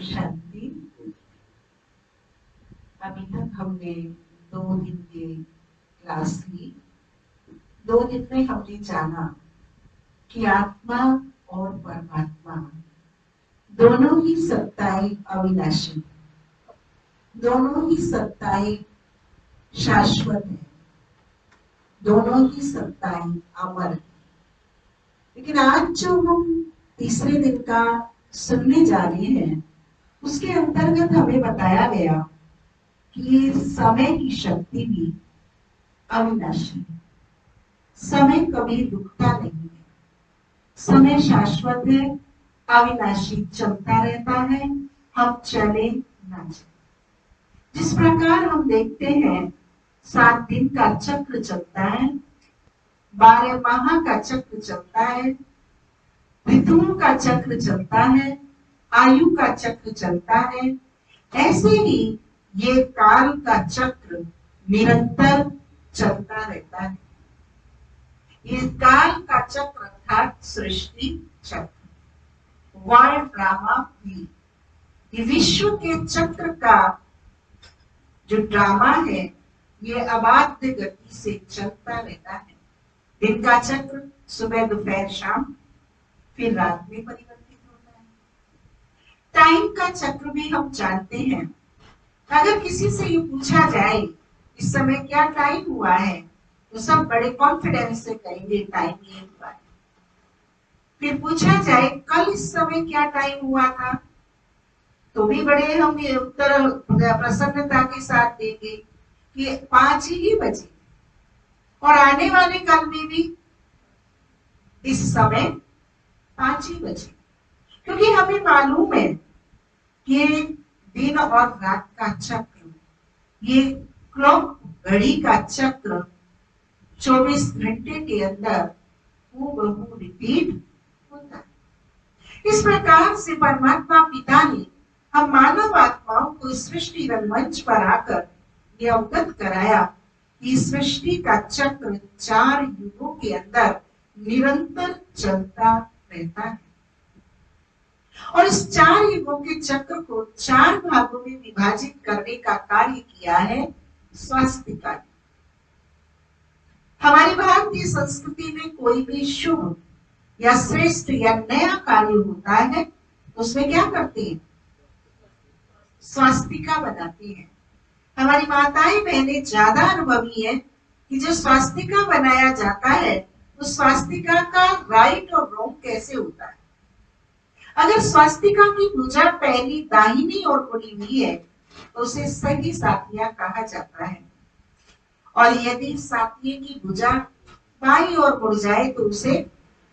शांति। अभी तक हमने 2 दिन की क्लास ली। 2 दिन में हमने जाना कि आत्मा और परमात्मा दोनों ही सत्ताएं अविनाशी, दोनों ही सत्ताएं शाश्वत है, दोनों की सत्ताएं अमर है। लेकिन आज जो हम तीसरे दिन का सुनने जा रहे हैं, उसके अंतर्गत हमें बताया गया कि ये समय की शक्ति भी अविनाशी है। समय कभी रुकता नहीं है, समय शाश्वत है, अविनाशी चलता रहता है, हम चले ना चले। जिस प्रकार हम देखते हैं 7 दिन का चक्र चलता है, 12 माह का चक्र चलता है, ऋतुओं का चक्र चलता है, आयु का चक्र चलता है, ऐसे ही ये काल का चक्र निरंतर चलता रहता है। ये काल का चक्र अर्थात सृष्टि चक्र, वर्ल्ड ड्रामा भी, ये विश्व के चक्र का जो ड्रामा है, ये अबाध्य गति से चलता रहता है। दिन का चक्र सुबह दोपहर शाम फिर रात में परिवर्तित होता है। टाइम का चक्र भी हम जानते हैं। अगर किसी से ये पूछा जाए इस समय क्या टाइम हुआ है, तो सब बड़े कॉन्फिडेंस से कहेंगे टाइम ये हुआ है। फिर पूछा जाए कल इस समय क्या टाइम हुआ था, तो भी बड़े हम ये उत्तर प्रसन्नता के साथ देंगे कि 5 ही बजे। और आने वाले कल में भी इस समय 5 ही बजे, क्योंकि हमें मालूम है कि दिन और रात का चक्र, ये क्लॉक घड़ी का चक्र 24 घंटे के अंदर हूबहू रिपीट होता है। इस प्रकार से परमात्मा पिता ने हम मानव आत्माओं को सृष्टि रंगमंच पर आकर ये अवगत कराया कि सृष्टि का चक्र 4 युगों के अंदर निरंतर चलता रहता है। और इस 4 युगों के चक्र को 4 भागों में विभाजित करने का कार्य किया है स्वास्तिका। हमारी भारतीय संस्कृति में कोई भी शुभ या श्रेष्ठ या नया कार्य होता है, उसमें क्या करते हैं? स्वास्तिका बनाती हैं। हमारी माताएं बहनें ज्यादा अनुभवी है कि जो स्वास्तिका बनाया जाता है, उस स्वास्तिका का राइट और रॉन्ग कैसे होता है। अगर स्वास्तिका की भुजा पहली दाहिनी ओर मुड़ी हुई है, तो उसे सही सातिया कहा जाता है। और यदि सातिये की भुजा बाईं ओर मुड़ जाए तो उसे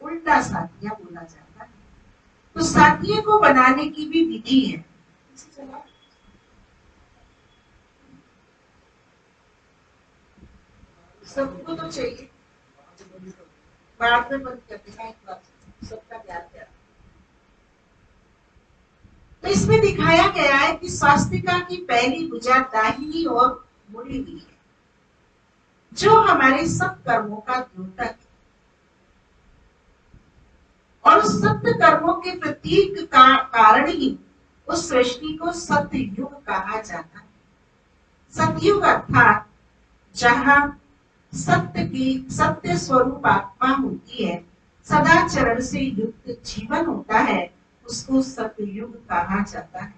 उल्टा सातिया बोला जाता है। तो सातिये को बनाने की भी विधि है। सबको तो चाहिए, बाद में बंद कर देना एक बार, सबका ध्यान देना। तो इसमें दिखाया गया है कि स्वास्तिका की पहली भुजा दाहिनी ओर मुड़ी हुई है, जो हमारे सब कर्मों का द्योतक है। और उस सत्य कर्मों के प्रतीक का कारण ही उस सृष्टि को सतयुग कहा जाता है। सतयुग अर्थात जहां सत्य स्वरूप आत्मा होती है, सदाचरण से युक्त जीवन होता है, उसको सतयुग कहा जाता है।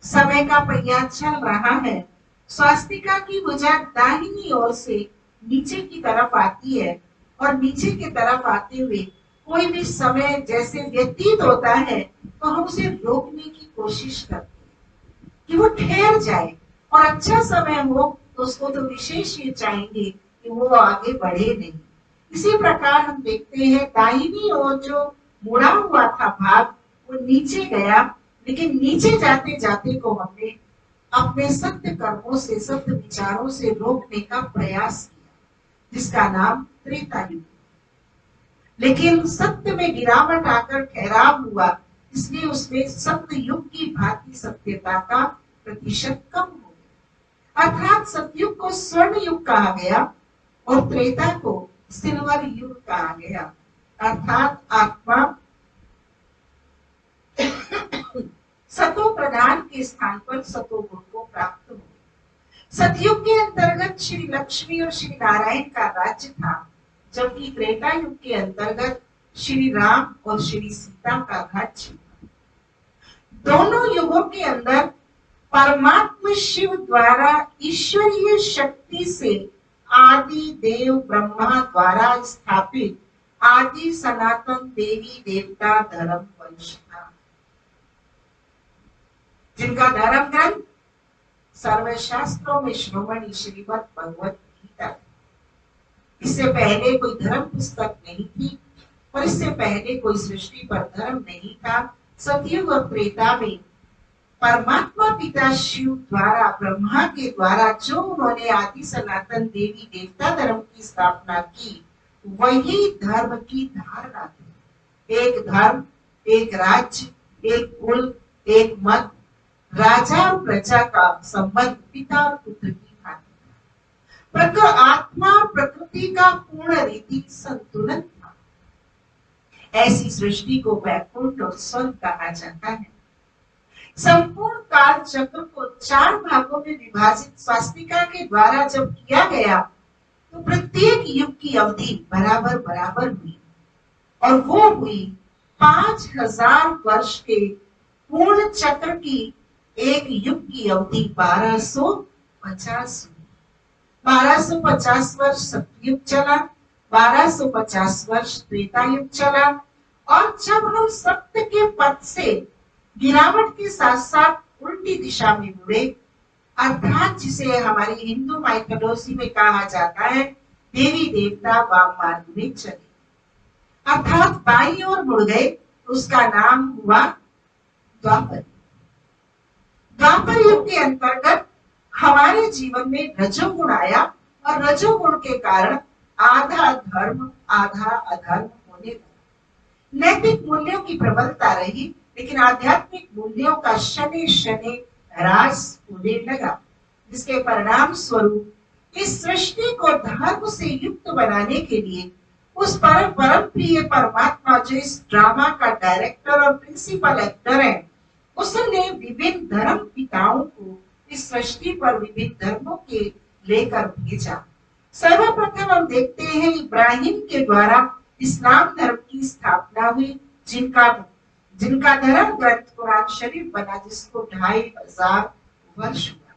समय का पहिया चल रहा है, स्वास्तिका की भुजा दाहिनी ओर से नीचे की तरफ आती है, और नीचे की तरफ आते हुए कोई भी समय जैसे व्यतीत होता है, तो हम उसे रोकने की कोशिश करते हैं कि वो ठहर जाए, और अच्छा समय हो तो उसको तो विशेष ये चाहेंगे कि वो आगे बढ़े नहीं। इसी प्रकार हम देखते हैं दाहिनी ओर जो मुड़ा हुआ था भाग, वो नीचे गया, लेकिन नीचे जाते जाते को हमने अपने सत्य कर्मों से, सत्य विचारों से रोकने का प्रयास किया, जिसका नाम त्रेता युग। लेकिन सत्य में गिरावट आकर ठहराव हुआ, इसलिए उसमें सत्य युग की भांति सत्यता का प्रतिशत कम हो गया। अर्थात सतयुग को स्वर्ण युग कहा गया और त्रेता को सिल्वर युग कहा गया। अर्थात आत्मा सतो प्रधान के स्थान पर सतो गुण को प्राप्त हो। सतयुग के अंतर्गत श्री लक्ष्मी और श्री नारायण का राज्य था, जबकि त्रेता युग के अंतर्गत श्री राम और श्री सीता का राज्य था। दोनों युगों के अंदर परमात्मा शिव द्वारा ईश्वरीय शक्ति से आदि देव ब्रह्मा द्वारा स्थापित आदि सनातन देवी देवता धर्म वंश था, जिनका धर्म ग्रंथ सर्वशास्त्रों में श्रोमणी श्रीमद् भगवत गीता। इससे पहले कोई धर्म पुस्तक नहीं थी और इससे पहले कोई सृष्टि पर धर्म नहीं था। सतयुग और त्रेता में परमात्मा पिता शिव द्वारा ब्रह्मा के द्वारा जो उन्होंने आदि सनातन देवी देवता धर्म की स्थापना की, वही धर्म की धारणा थी। एक धर्म, एक राज्य, एक कुल, एक मत, राजा और प्रजा का संबंध पिता और पुत्र की भांति था। आत्मा और प्रकृति का पूर्ण रीति संतुलन था। ऐसी सृष्टि को वैकुंठ और स्वर्ग कहा जाता है। संपूर्ण काल चक्र को 4 भागों में विभाजित स्वास्तिका के द्वारा जब किया गया तो प्रत्येक युग की अवधि बराबर बराबर हुई और वो हुई 5000 वर्ष के पूर्ण चक्र की एक युग की अवधि 1250 हुई। 1250 वर्ष सतयुग चला, 1250 वर्ष त्रेता युग चला और जब हम सत्य के पथ से गिरावट के साथ साथ उल्टी दिशा में मुड़े, अर्थात जिसे हमारी हिंदू माइथोलॉजी में कहा जाता है देवी देवता वाम मार्ग में चले, अर्थात बाईं ओर मुड़ गए, उसका नाम हुआ द्वापर। द्वापर युग के अंतर्गत हमारे जीवन में रजोगुण आया और रजोगुण के कारण आधा धर्म आधा अधर्म होने लगा। नैतिक मूल्यों की प्रबलता रही लेकिन आध्यात्मिक मूल्यों का शनि शनि ह्रास होने लगा, जिसके परिणाम स्वरूप इस सृष्टि को धर्म से युक्त बनाने के लिए उस परम प्रिय परमात्मा जो इस ड्रामा का डायरेक्टर और प्रिंसिपल एक्टर है, उसने विभिन्न धर्म पिताओं को इस सृष्टि पर विभिन्न धर्मों के लेकर भेजा। सर्वप्रथम हम देखते हैं इब्राहिम के द्वारा इस्लाम धर्म की स्थापना हुई, जिनका धर्म ग्रंथ कुरान शरीफ बना, जिसको 2500 वर्ष हुआ।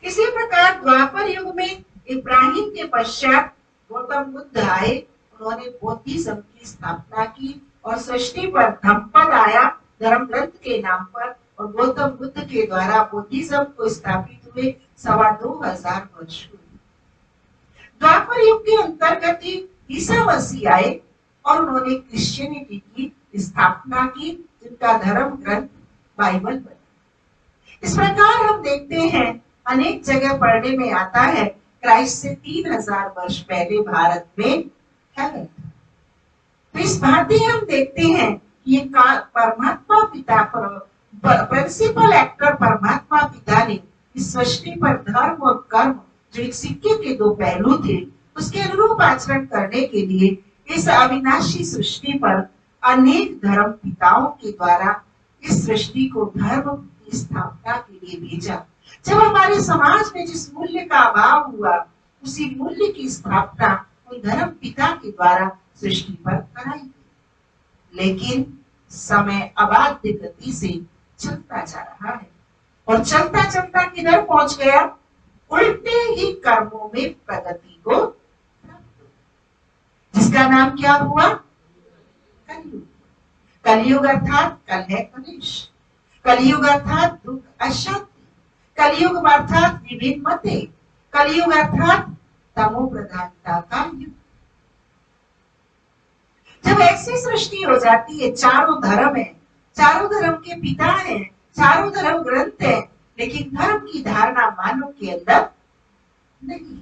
इसी प्रकार द्वापर युग में इब्राहिम के पश्चात गौतम बुद्ध आए, उन्होंने बौद्धिज्म की स्थापना की और सृष्टि पर धम्मपद आया धर्म ग्रंथ के नाम पर और गौतम बुद्ध के द्वारा बौद्धिज्म को स्थापित हुए 2500 वर्ष हुए। द्वापर युग के अंतर्गत ही ईसा मसीह आए और उन्होंने क्रिश्चियनिटी की स्थापना की, जिनका धर्म ग्रंथ बाइबल बना। इस प्रकार हम देखते हैं अनेक जगह पढ़ने में आता है क्राइस्ट से 3000 वर्ष पहले भारत में हेवन था। तो इस भांति हम देखते हैं ये परमात्मा पिता प्रिंसिपल एक्टर परमात्मा पिता ने इस सृष्टि पर धर्म और कर्म जो एक सिक्के के 2 पहलू थे, उसके अनुरूप आचरण करने के लिए इस अविनाशी सृष्टि पर अनेक धर्म पिताओं के द्वारा इस सृष्टि को धर्म की स्थापना के लिए भेजा। जब हमारे समाज में जिस मूल्य का अभाव हुआ, उसी मूल्य की स्थापना उन धर्म पिता के द्वारा सृष्टि पर कराई गई। लेकिन समय अबाध्य गति से चलता जा रहा है और चलता चलता किधर पहुंच गया? उल्टे ही कर्मों में प्रगति को, जिसका नाम क्या हुआ? कलयुग। कलयुग अर्थात कल है कलेश, कलयुग अर्थात दुख अशांति, कलयुग अर्थात विभिन्न मतें, कलयुग अर्थात तमो प्रधानता का युग। जब ऐसी सृष्टि हो जाती है, चारों धर्म है, चारों धर्म के पिता हैं, चारों धर्म ग्रंथ है, लेकिन धर्म की धारणा मानव के अंदर नहीं।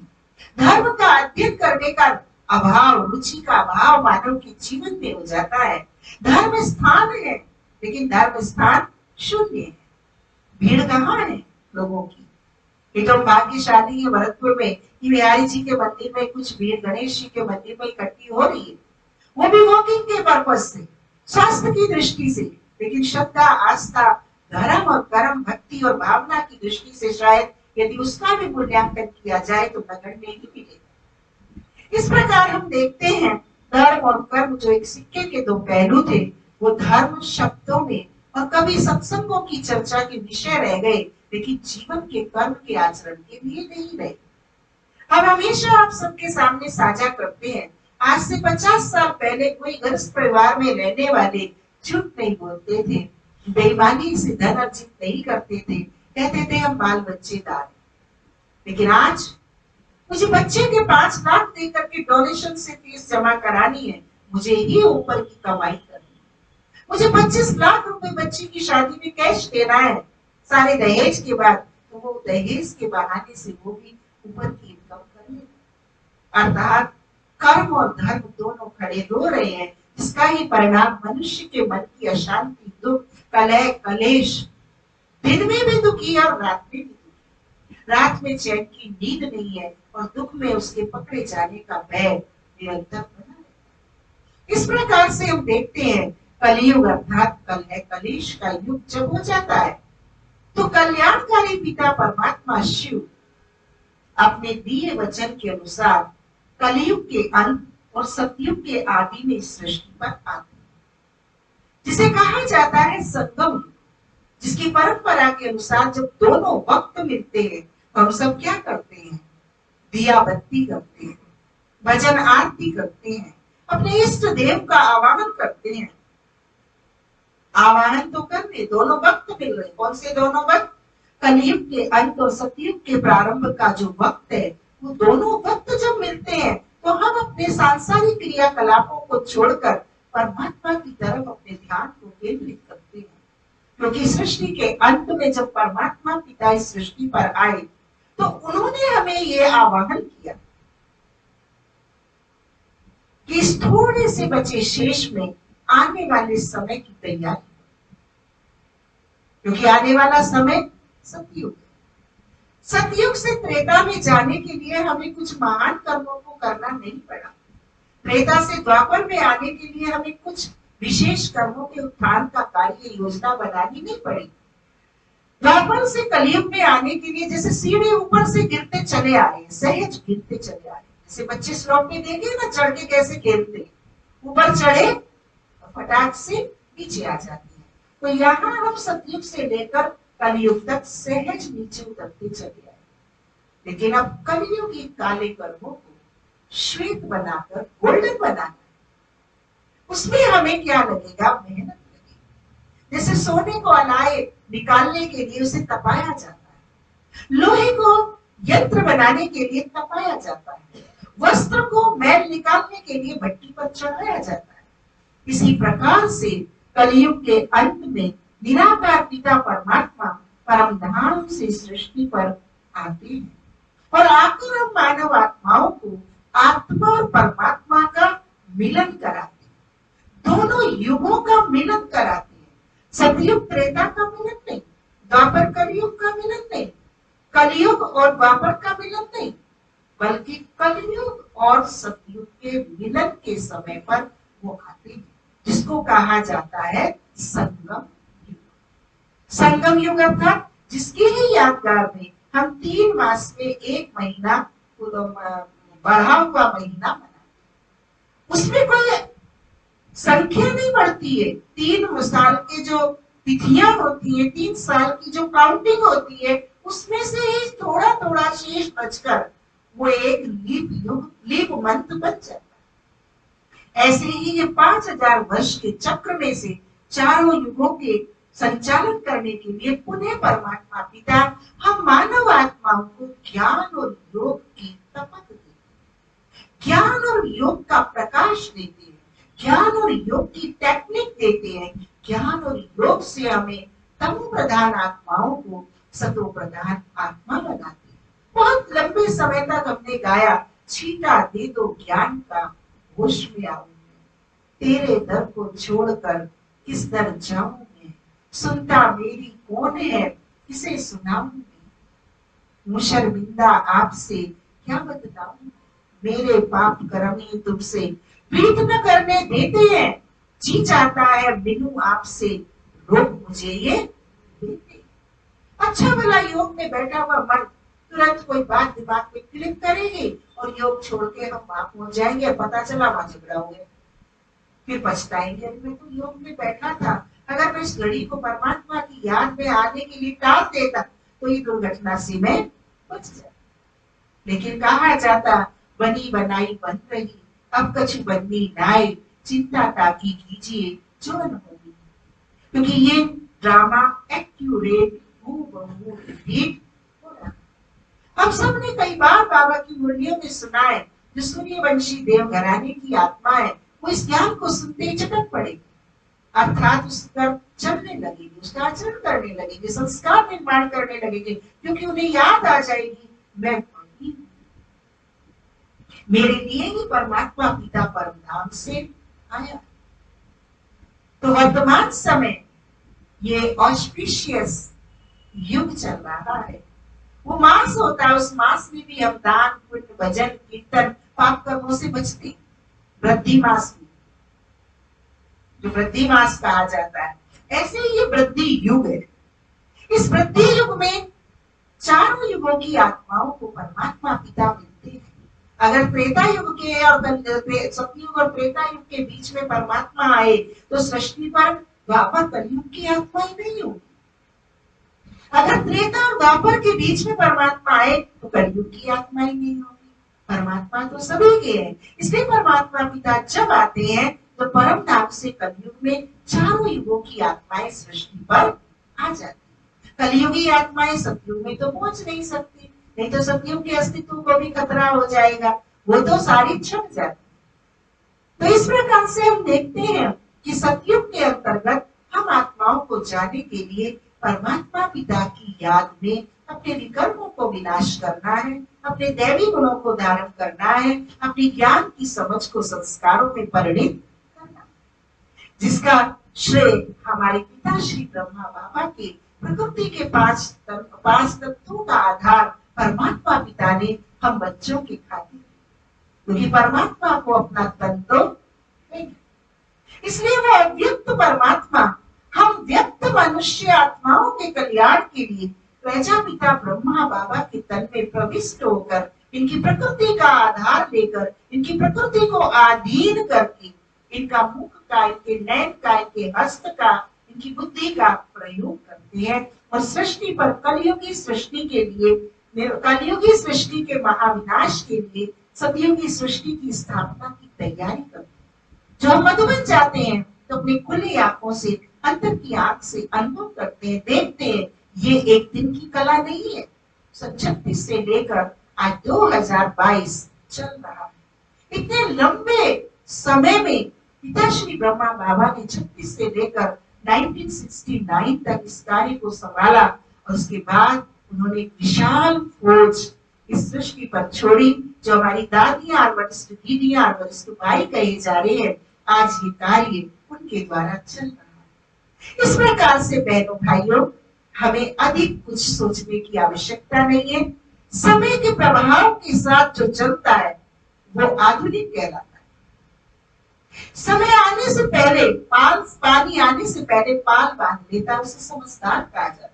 धर्म का अध्ययन करने का अभाव, रुचि का अभाव मानव के जीवन में हो जाता है। धर्म स्थान है लेकिन धर्म स्थान शून्य है। भीड़ कहाँ है लोगों की? ये तो भाग्यशाली है भरतपुर में कि बिहारी जी के मंदिर में कुछ भीड़ गणेश जी के मंदिर में इकट्ठी हो रही है, वो भी वॉकिंग के पर्पज से, स्वास्थ्य की दृष्टि से, लेकिन श्रद्धा आस्था धर्म और कर्म भक्ति और भावना की दृष्टि से शायद यदि उसका भी मूल्यांकन किया जाए तो नगण्य ही मिलेगा। इस प्रकार हम देखते हैं धर्म और कर्म जो एक सिक्के के 2 पहलू थे, वो धर्म शब्दों में और कभी सत्संगों की चर्चा के विषय रह गए, लेकिन जीवन के कर्म के आचरण के लिए नहीं रहे। हम हमेशा आप सबके सामने साझा करते हैं, आज से 50 साल पहले कोई गृहस्थ परिवार में रहने वाले झूठ नहीं बोलते थे, बेईमानी से धन अर्जित नहीं करते थे, कहते थे हम बाल बच्चेदार। लेकिन आज मुझे बच्चे के 5 लाख देकर के डोनेशन से फीस जमा करानी है, मुझे ही ऊपर की कमाई करनी है, मुझे 25 लाख रुपए बच्ची की शादी में कैश देना है सारे दहेज के बाद, तो वो दहेज के बहाने से वो भी ऊपर की इनकम कर ले। अर्थात कर्म और धर्म दोनों खड़े रो रहे हैं, जिसका ही परिणाम मनुष्य के मन की अशांति, दुख, कलह, कलेश, दिन में भी दुखी और रात में भी दुखी, रात में चैन की नींद नहीं है और दुख में उसके पकड़े जाने का भय निरंतर बना है। इस प्रकार से हम देखते हैं कलयुग अर्थात कलह कलेश का युग जब हो जाता है, तो कल्याणकारी पिता परमात्मा शिव अपने दिए वचन के अनुसार कलयुग के अंत और सतयुग के आदि में सृष्टि पर आते हैं, जिसे कहा जाता है संगम, जिसकी परंपरा के अनुसार जब दोनों वक्त मिलते हैं तो हम सब क्या करते हैं, दिया बत्ती करते हैं, भजन आरती करते हैं, अपने इष्ट देव का आवाहन करते हैं। आवाहन तो करने दोनों वक्त मिल रहे, कौन से दोनों वक्त, कलयुग के अंत और सतयुग के प्रारंभ का जो वक्त है, वो दोनों वक्त जब मिलते हैं तो हम अपने सांसारिक क्रियाकलापों को छोड़कर परमात्मा की तरफ अपने ध्यान को केंद्रित करते हैं। क्योंकि सृष्टि के अंत में जब परमात्मा पिता इस सृष्टि पर आए तो उन्होंने हमें ये आवाहन किया कि इस थोड़े से बचे शेष में आने वाले समय की तैयारी, क्योंकि आने वाला समय सतयुग है। सतयुग से त्रेता में जाने के लिए हमें कुछ महान कर्मों को करना नहीं पड़ा, त्रेता से द्वापर में आने के लिए हमें कुछ विशेष कर्मों के उत्थान का कार्य योजना बनानी नहीं पड़ी। द्वापर से कलयुग में आने के लिए जैसे सीढ़ी ऊपर से गिरते चले आ रहे हैं, सहज गिरते चले आ रहे हैं, जैसे बच्चे श्लोक में देखे ना चढ़ के कैसे खेलते, ऊपर चढ़े फटाक से नीचे आ जाती है। तो यहाँ हम सतयुग से लेकर कलयुग तक सहज नीचे उतरते चले आए, लेकिन अब कलयुग के काले कर्मों को श्वेत बनाकर गोल्डन बनाना, उसमें हमें क्या लगेगा, मेहनत लगेगी। जैसे सोने को अलाए निकालने के लिए उसे तपाया जाता है, लोहे को यंत्र बनाने के लिए तपाया जाता है, वस्त्र को मैल निकालने के लिए भट्टी पर चढ़ाया जाता है। इसी प्रकार से कलयुग के अंत में निराकार पिता परमात्मा परम धाम से सृष्टि पर आते हैं और आकर हम मानव आत्माओं को आत्मा और परमात्मा का मिलन कराते हैं, दोनों युगों का मिलन कराते हैं। सतयुग त्रेता का मिलन नहीं, द्वापर कलयुग का मिलन नहीं, कलयुग और द्वापर का मिलन नहीं, बल्कि कलयुग और सतयुग के मिलन के समय पर वो आते हैं, जिसको कहा जाता है संगम युग। संगम युग अर्थात जिसकी ही यादगार में हम 3 मास में 1 महीना बढ़ा हुआ महीना मनाते, उसमें कोई संख्या नहीं बढ़ती है। 3 साल के जो तिथियां होती है, 3 साल की जो काउंटिंग होती है, उसमें से ही थोड़ा थोड़ा शेष बचकर वो एक लीप युग, लीप मंथ बन जाता है। ऐसे ही ये 5000 वर्ष के चक्र में से चारों युगों के संचालन करने के लिए पुनः परमात्मा पिता हम मानव आत्माओं को ज्ञान और योग की तपत देते हैं, ज्ञान और योग का प्रकाश देते हैं, ज्ञान और योग की टेक्निक देते हैं, ज्ञान और योग से हमें तमो प्रधान आत्माओं को सतो प्रधान आत्मा बनाते हैं। बहुत लंबे समय तक हमने गाया, छीटा दे दो ज्ञान का होश में आऊं, तेरे दर को छोड़कर किस दर जाऊं मैं, सुनता मेरी कौन है किसे सुनाऊं मैं, शर्मिंदा आपसे क्या बतलाऊं, मेरे पाप कर्म ही तुमसे प्रीत न करने देते हैं, जी चाहता है मिलूं आपसे, रोक मुझे ये देते। अच्छा भला योग में बैठा हुआ मन तुरंत कोई बात दिमाग में क्लिक करेगी और योग छोड़ के हम वहां पहुंच जाएंगे, पता चला वहां झगड़ा हो गया, फिर पछताएंगे, मैं तो योग में बैठा था, अगर मैं इस घड़ी को परमात्मा की याद में आने के लिए टाल देता तो ये दुर्घटना से मैं बच जाता। लेकिन कहा जाता बनी बनाई बन रही, अब कछु बननी नाय, चिंता ताकि कीजिए जो न होगी। क्योंकि ये ड्रामा एक्यूरेट हूबहू रिपीट हो रहा। हम सब ने कई बार बाबा की मुरलियों में सुना है, जो सूर्यवंशी देव घराने की आत्मा है, वो इस ज्ञान को सुनते ही चटक पड़ेगी, अर्थात उसका चलने लगेगी, उसका आचरण करने लगेगी, संस्कार निर्माण करने लगेगी, क्योंकि उन्हें याद आ जाएगी मैं वही हूँ। मेरे लिए ही परमात्मा पिता परम धाम से आया। तो वर्तमान समय ये ऑस्पिशियस युग चल रहा है। वो मास होता है, उस मास में भी हम दान पुण्य भजन कीर्तन पाप कर्मों से बचते हैं। वृद्धि मास में, जो वृद्धि मास कहा जाता है, ऐसे ही ये वृद्धि युग है। इस वृद्धि युग में चारों युगों की आत्माओं को परमात्मा पिता मिलते हैं। अगर त्रेता युग के और सतयुग और त्रेता युग के बीच में परमात्मा आए तो सृष्टि पर द्वापर कलयुग की आत्माएं नहीं होगी। अगर त्रेता और द्वापर के बीच में परमात्मा आए तो कलयुग की आत्माएं नहीं होगी। परमात्मा तो सभी के हैं, इसलिए परमात्मा पिता जब आते हैं तो परम धाम से कलयुग में चारों युगों की आत्माएं सृष्टि पर आ जाती। कलयुगी आत्माएं सतयुग में तो पहुंच नहीं सकती, नहीं तो सतयुग के अस्तित्व को भी खतरा हो जाएगा, वो तो सारी छट जाती। तो इस प्रकार से हम देखते हैं कि सतयुग के अंतर्गत हम आत्माओं को जाने के लिए परमात्मा पिता की याद में अपने विकर्मों को विनाश करना है, अपने दैवी गुणों को धारण करना है, अपनी ज्ञान की समझ को संस्कारों में परिणित करना है, जिसका श्रेय हमारे पिता श्री ब्रह्मा बाबा के प्रकृति के पांच तत्वों का आधार परमात्मा पिता ने हम बच्चों के खातिर, क्योंकि परमात्मा को अपना तन तो नहीं, इसलिए वो अव्यक्त परमात्मा हम व्यक्त मनुष्य आत्माओं के कल्याण के लिए प्रजापिता ब्रह्मा बाबा के तन में प्रविष्ट होकर इनकी प्रकृति का आधार लेकर, इनकी प्रकृति को आधीन करके, इनका मुख का, इनके नैन का, इनके हस्त का, इनकी बुद्धि का प्रयोग करते हैं और सृष्टि पर कलयुगी सृष्टि के लिए, कलयुगी सृष्टि के महाविनाश के लिए सतयुगी सृष्टि की स्थापना की तैयारी करते हैं। जो हम मधुबन जाते हैं तो अपनी खुली आंखों से, अंतर की आंख से अनुभव करते हैं, देखते हैं, ये एक दिन की कला नहीं है। 1936 से लेकर आज 2022 चल रहा है। इतने लंबे समय में पिता श्री ब्रह्मा बाबा ने 36 से लेकर 1969 तक इस कार्य को संभाला और उसके बाद उन्होंने एक विशाल खोज इस सृष्टि पर छोड़ी, जो हमारी दादियां और वरिष्ठ दीदियां और वरिष्ठ भाई कहे जा रहे हैं। आज ये कार्य उनके द्वारा चल रहा है। इस प्रकार से बहनों भाइयों, हमें अधिक कुछ सोचने की आवश्यकता नहीं है। समय के प्रभाव के साथ जो चलता है वो आधुनिक कहलाता है। समय आने से पहले पानी आने से पहले पाल बांध लेता, उसे समझदार कहा जाता है।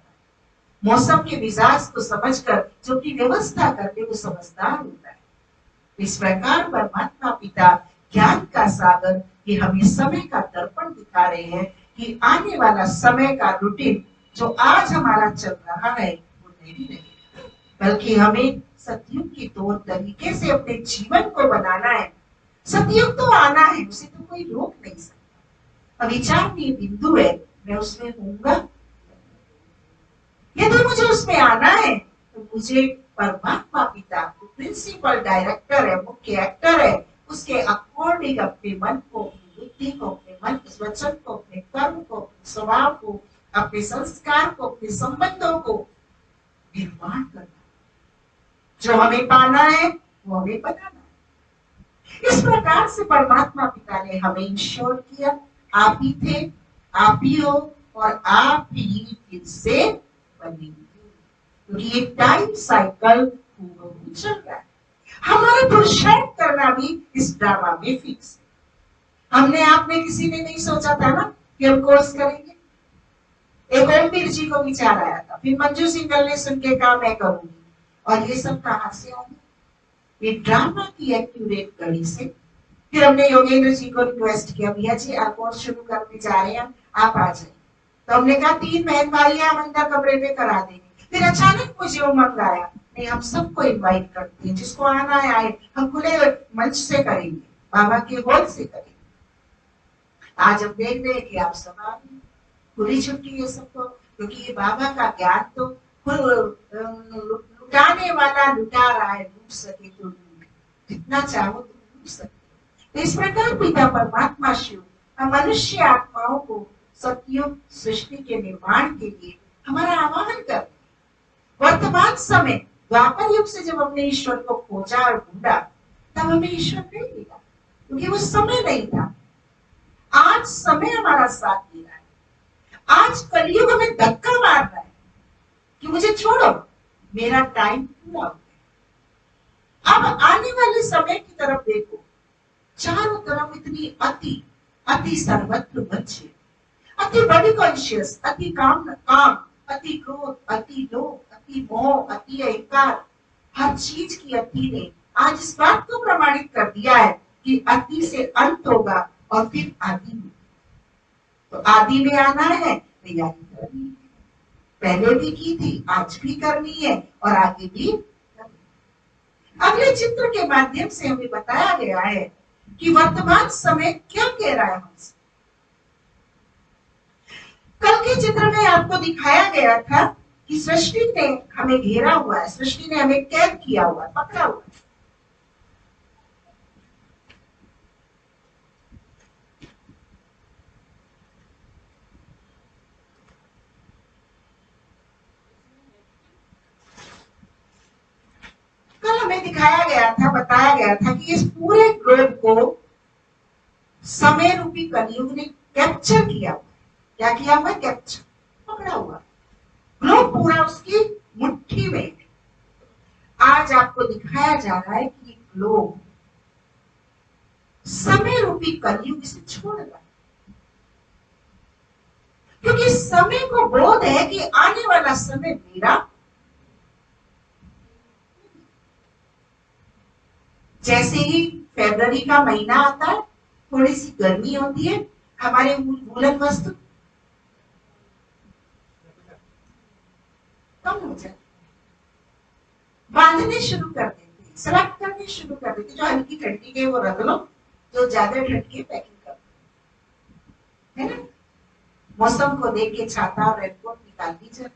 मौसम के मिजाज को समझकर जो की व्यवस्था करके वो समझदार होता है। इस प्रकार परमात्मा पिता ज्ञान का सागर ये हमें समय का दर्पण दिखा रहे हैं कि आने वाला समय का रूटीन जो आज हमारा चल रहा है वो नहीं रहेगा, बल्कि हमें सतयुग के तौर तरीके से अपने जीवन को बनाना है। सतयुग तो आना है, उसे तो कोई रोक नहीं सकता। अविचारणीय बिंदु है, मैं उसमें होऊंगा। यदि मुझे उसमें आना है तो मुझे परमात्मा पिता प्रिंसिपल डायरेक्टर है, मुख्य एक्टर है, उसके अकॉर्डिंग अपने मन को, अपनी बुद्धि को, अपने मन के वचन को, अपने कर्म को, अपने स्वभाव को, अपने संस्कार को, अपने संबंधों को निर्माण करना। जो हमें पाना है वो हमें बनाना है। इस प्रकार से परमात्मा पिता ने हमें इंश्योर किया, आप ही थे, आप ही हो और आप ही इनसे बनेंगे। क्योंकि ये टाइम साइकिल चल रहा है। हमारा पुरुषार्थ करना भी इस ड्रामा में फिक्स है। हमने आपने किसी ने नहीं सोचा था ना कि हम कोर्स करेंगे। एक ओमवीर जी को विचार आया था, फिर मंजू सिंगल ने सुन के कहा मैं करूंगी, और ये सब कहां से आ गया? ये ड्रामा की एक्यूरेट कड़ी से। फिर हमने योगेंद्र जी को रिक्वेस्ट किया, भैया जी आप कोर्स शुरू करने जा रहे हैं, आप आ जाए। तो हमने कहा 3 बहन भाई हम अंदर कमरे में करा देंगे। फिर अचानक मुझे उमंग आया, नहीं, हम सबको इनवाइट करते हैं, जिसको आना है आए, हम खुले मंच से करेंगे, बाबा के हॉल से करेंगे। आज हम देख रहे हैं कि आप सब आ रहे हैं, खुली छुट्टी है सबको, क्योंकि ये बाबा का ज्ञान तो लुटाने वाला लुटा रहा है, लूट सके तो लूट, जितना चाहो तो लूट सके। तो इस प्रकार पिता परमात्मा शिव हम मनुष्य आत्माओं को सतयुग सृष्टि के निर्माण के लिए हमारा आह्वान कर, वर्तमान समय द्वापर युग से जब हमने ईश्वर को खोजा और ढूंढा, तब हमें ईश्वर नहीं मिला, क्योंकि वो समय नहीं था। आज समय हमारा साथ दे रहा है, आज कलयुग हमें धक्का मार रहा है कि मुझे छोड़ो, मेरा टाइम पूरा हो गया। अब आने वाले समय की तरफ देखो, चारों तरफ इतनी अति अति सर्वत्र बच्चे, अति बड़ी कॉन्शियस, अति काम, अति क्रोध, अति लोभ, अति मोह, अति अहंकार, हर चीज की अति ने आज इस बात को प्रमाणित कर दिया है कि अति से अंत होगा और फिर आदि में। तो आदि में आना है, तैयारी करनी है, पहले भी की थी, आज भी करनी है और आगे भी करनी है। अगले चित्र के माध्यम से हमें बताया गया है कि वर्तमान समय क्या कह रहा है हमसे। कल के चित्र में आपको दिखाया गया था कि सृष्टि ने हमें घेरा हुआ है, सृष्टि ने हमें कैद किया हुआ है, पकड़ा हुआ है। कल हमें दिखाया गया था, बताया गया था कि इस पूरे ग्लोब को समय रूपी कलयुग ने कैप्चर किया हुआ। क्या किया हुआ? कैप्चर, पकड़ा हुआ। ग्लोब पूरा उसकी मुट्ठी में। आज आपको दिखाया जा रहा है कि ग्लोब समय रूपी कलयुग से छोड़ रहा है, क्योंकि समय को बोध है कि आने वाला समय मेरा। जैसे ही फरवरी का महीना आता है, थोड़ी सी गर्मी होती है, हमारे वूलन वस्त्र कम हो जाते, बांधने शुरू कर देते, सेलेक्ट करने शुरू कर देते, जो हल्की ठंडी के वो रख लो, जो ज्यादा ठंड के पैकिंग कर दो, है ना। मौसम को देख के छाता और रेनकोट निकाल दी जाती है।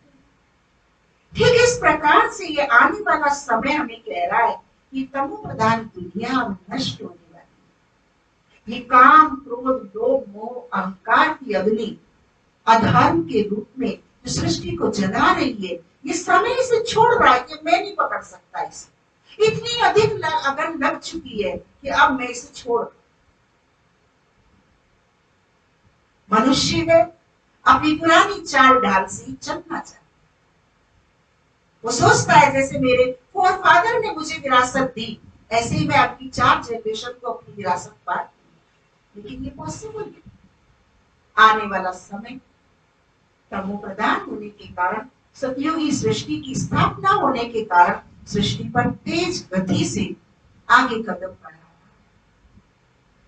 ठीक इस प्रकार से ये आने वाला समय हमें कह रहा है कि तमो प्रधान दुनिया नष्ट होने वाली है। ये काम, क्रोध, लोभ, मोह, अहंकार की अग्नि अधर्म के रूप में जो सृष्टि को जला रही है, ये समय इसे छोड़ रहा है कि मैं नहीं पकड़ सकता इसे। इतनी अधिक अगन लग चुकी है कि अब मैं इसे छोड़। मनुष्य है अपनी पुरानी चाल ढाल से चलना चाहता, वो सोचता है जैसे मेरे फोर फादर ने मुझे विरासत दी, ऐसे ही मैं अपनी 4 जनरेशन को अपनी विरासत बांट दूं। लेकिन ये पॉसिबल नहीं। आने वाला समय तमो प्रधान होने के कारण, सतयुगी सृष्टि की स्थापना होने के कारण सृष्टि पर तेज गति से आगे कदम बढ़ा रहा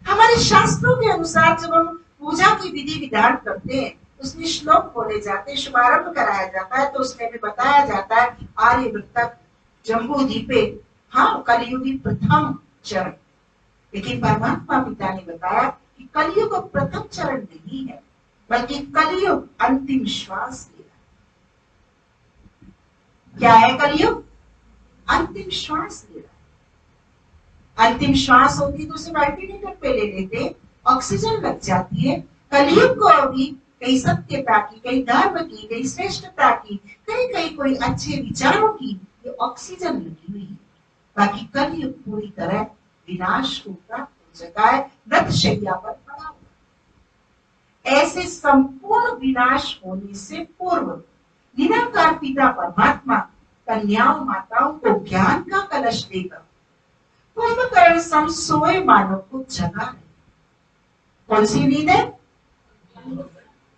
है। हमारे शास्त्रों के अनुसार जब हम पूजा की विधि विधान करते हैं, उसमें श्लोक बोले जाते हैं, शुभारंभ कराया जाता है, तो उसमें भी बताया जाता है आर्यवृत्त जम्बू द्वीपे, हाँ, कलयुगी प्रथम चरण। लेकिन परमात्मा पिता ने बताया कि कलयुग प्रथम चरण नहीं है, बल्कि कलयुग अंतिम श्वास ले रहा है। क्या है कलयुग? अंतिम श्वास ले रहा है। अंतिम श्वास होती तो उसे वेंटिलेटर पे ले लेते, ऑक्सीजन लग जाती है। कलयुग को अभी कहीं सत्यता की, कहीं धर्म की, कहीं श्रेष्ठता की, कहीं कहीं कोई अच्छे विचारों की ये ऑक्सीजन लगी हुई है। बाकी कलयुग पूरी तरह विनाश को प्राप्त हो चुका है, मृतशैया पर पड़ा हुआ। ऐसे संपूर्ण विनाश होने से पूर्व निराकार पिता परमात्मा कन्याओं माताओं को ज्ञान का कलश देकर कुंभकर्ण सम सोए मानव को जगा रहे। कौन सी नींद है?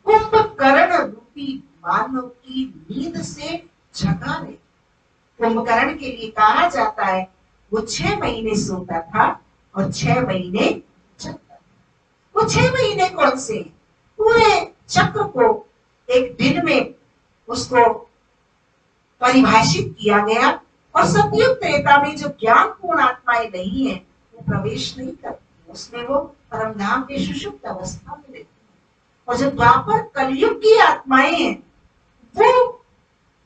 कुंभकर्ण रूपी मानव की नींद से जगा रहे। कुंभकर्ण के लिए कहा जाता है वो 6 महीने सोता था और 6 महीने जगता था। वो 6 महीने कौन से? पूरे चक्र को एक दिन में उसको परिभाषित किया गया और सतयुग त्रेता में जो ज्ञान पूर्ण आत्माएं नहीं है वो प्रवेश नहीं करती, उसमें वो परम धाम के सुषुप्त अवस्था में रहती है। और जो द्वापर कलयुग की आत्माएं हैं वो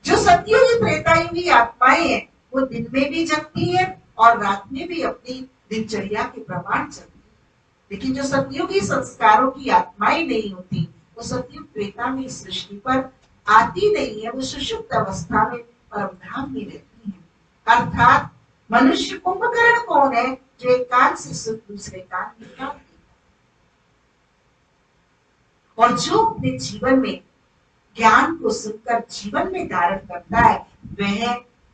जो सतयुगी त्रेतायुगी आत्माएं हैं वो दिन में भी जगती है और रात में भी अपनी दिनचर्या के प्रमाण चलती है। लेकिन जो सतयुगी संस्कारों की आत्माएं नहीं होती वो सतयुग त्रेता में इस सृष्टि पर आती नहीं है, वो सुषुप्त अवस्था में परम धाम में रहती है। अर्थात मनुष्य कुंभकर्ण कौन है? जो एक कान से सुन दूसरे कान निकाल देता और जो अपने जीवन में ज्ञान को सुनकर जीवन में धारण करता है वह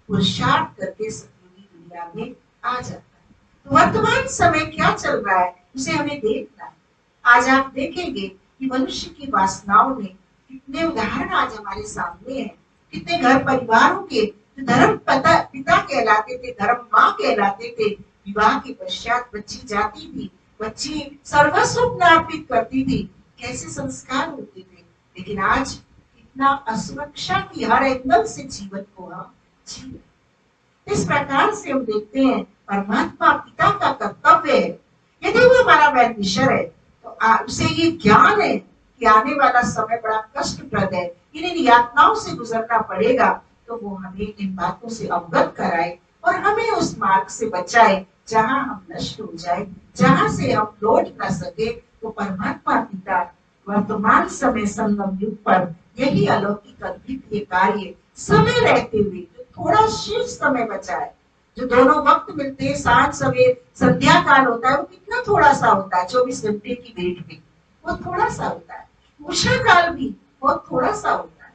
पुरुषार्थ करके सतयुगी दुनिया में आ जाता है। तो वर्तमान समय क्या चल रहा है उसे हमें देखना है। आज आप देखेंगे कि मनुष्य की वासनाओं में कितने उदाहरण आज हमारे सामने हैं। कितने घर परिवारों के जो धर्म पिता कहलाते थे, धर्म माँ कहलाते थे, विवाह के पश्चात बच्ची जाती थी, बच्ची सर्वस्व अर्पित करती थी, कैसे संस्कार होते थे। लेकिन आज इतना असुरक्षा की हर एंगल से जीवन को हम जी रहे। इस प्रकार से हम देखते हैं परमात्मा पिता का कर्तव्य है, यदि वो हमारा वेलविशर है तो उसे ये ज्ञान है कि आने वाला समय बड़ा कष्टप्रद है, इन यातनाओं से गुजरना पड़ेगा, तो वो हमें इन बातों से अवगत कराए और हमें उस मार्ग से बचाए जहां हम नष्ट हो जाए, जहां से हम लौट न सके। तो परमात्मा पिता वर्तमान समय संगम युग पर यही अलौकिक अद्वितीय कार्य समय रहते हुए जो थोड़ा शेष समय बचा है, जो दोनों वक्त मिलते हैं, सांझ सवेर संध्या काल होता है, वो कितना थोड़ा सा होता है 24 घंटे की भेंट में, वो थोड़ा सा होता है। उषा काल भी बहुत थोड़ा सा होता है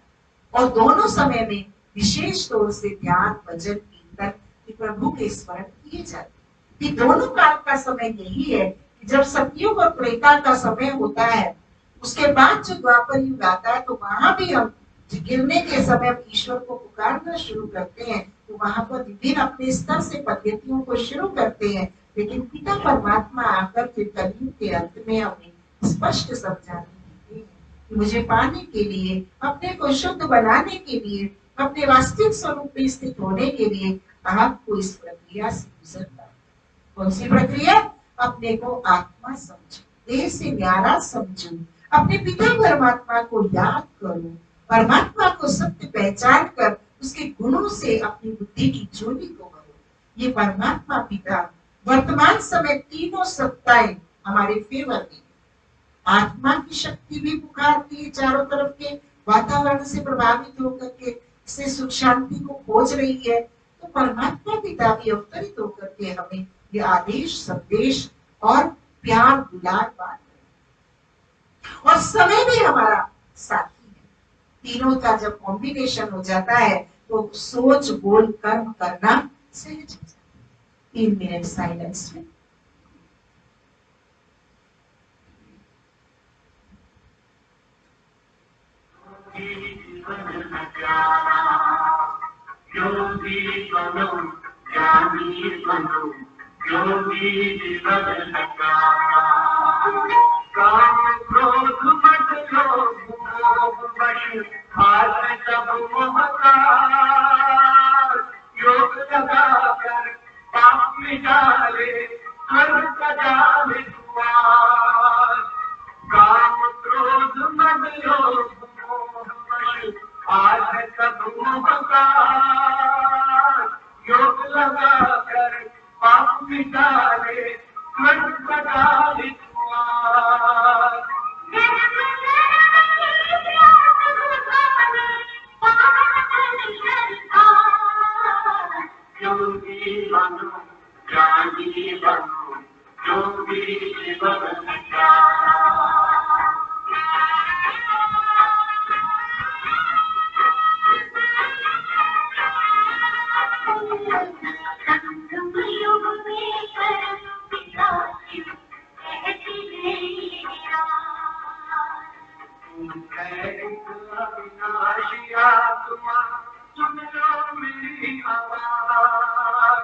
और दोनों समय में विशेष तौर से ध्यान, भजन, कीर्तन, प्रभु के स्मरण किए जाते हैं। ये दोनों काल का समय यही है कि जब सतयुग और त्रेता का समय होता है, उसके बाद जो द्वापर युग आता है तो वहां भी हम गिरने के समय हम ईश्वर को पुकारना शुरू करते हैं, तो वहां पर विभिन्न अपने स्तर से पद्धतियों को शुरू करते हैं। लेकिन पिता परमात्मा आकर फिर कलयुग के अंत में हमें स्पष्ट समझाने देते हैं कि मुझे पाने के लिए, अपने को शुद्ध बनाने के लिए, अपने वास्तविक स्वरूप में स्थित होने के लिए आपको इस प्रक्रिया से गुजरना है। कौन सी प्रक्रिया? अपने को आत्मा समझो, देह से न्यारा समझो, अपने पिता परमात्मा को याद करो, परमात्मा को सत्य पहचान कर उसके गुणों से अपनी बुद्धि की ज्योति को भरो। ये परमात्मा पिता वर्तमान समय तीनों सत्ताएं हमारे फेवर में, आत्मा की शक्ति भी पुकारती है, चारों तरफ के वातावरण से प्रभावित होकर के से सुख शांति को खोज रही है, तो परमात्मा पिता भी अवतरित होकर के हमें ये आदेश, संदेश और प्यार दुलार बांट रहे। और समय भी हमारा साथी है। तीनों का जब कॉम्बिनेशन हो जाता है तो सोच, बोल, कर्म करना सहज हो जाता है। 3 मिनट साइलेंस में योगी बनो, ज्ञानी बनो, योगी जीवन नचारा। काम क्रोध मत लोभ मोह वश, हाथ सब मोहता। योग लगा कर पाप मिटाले, स्वर्ग का जाले द्वार। काम क्रोध मत लोभ मोह वश, आज सब मोहता। योग लगा कर पाप मिटाले, स्वर्ग का जाले द्वार। योगी बनो, ज्ञानी बनो, योगी जीवन नचारा। अविनाशी आत्मा सुन लो मेरी आवाज।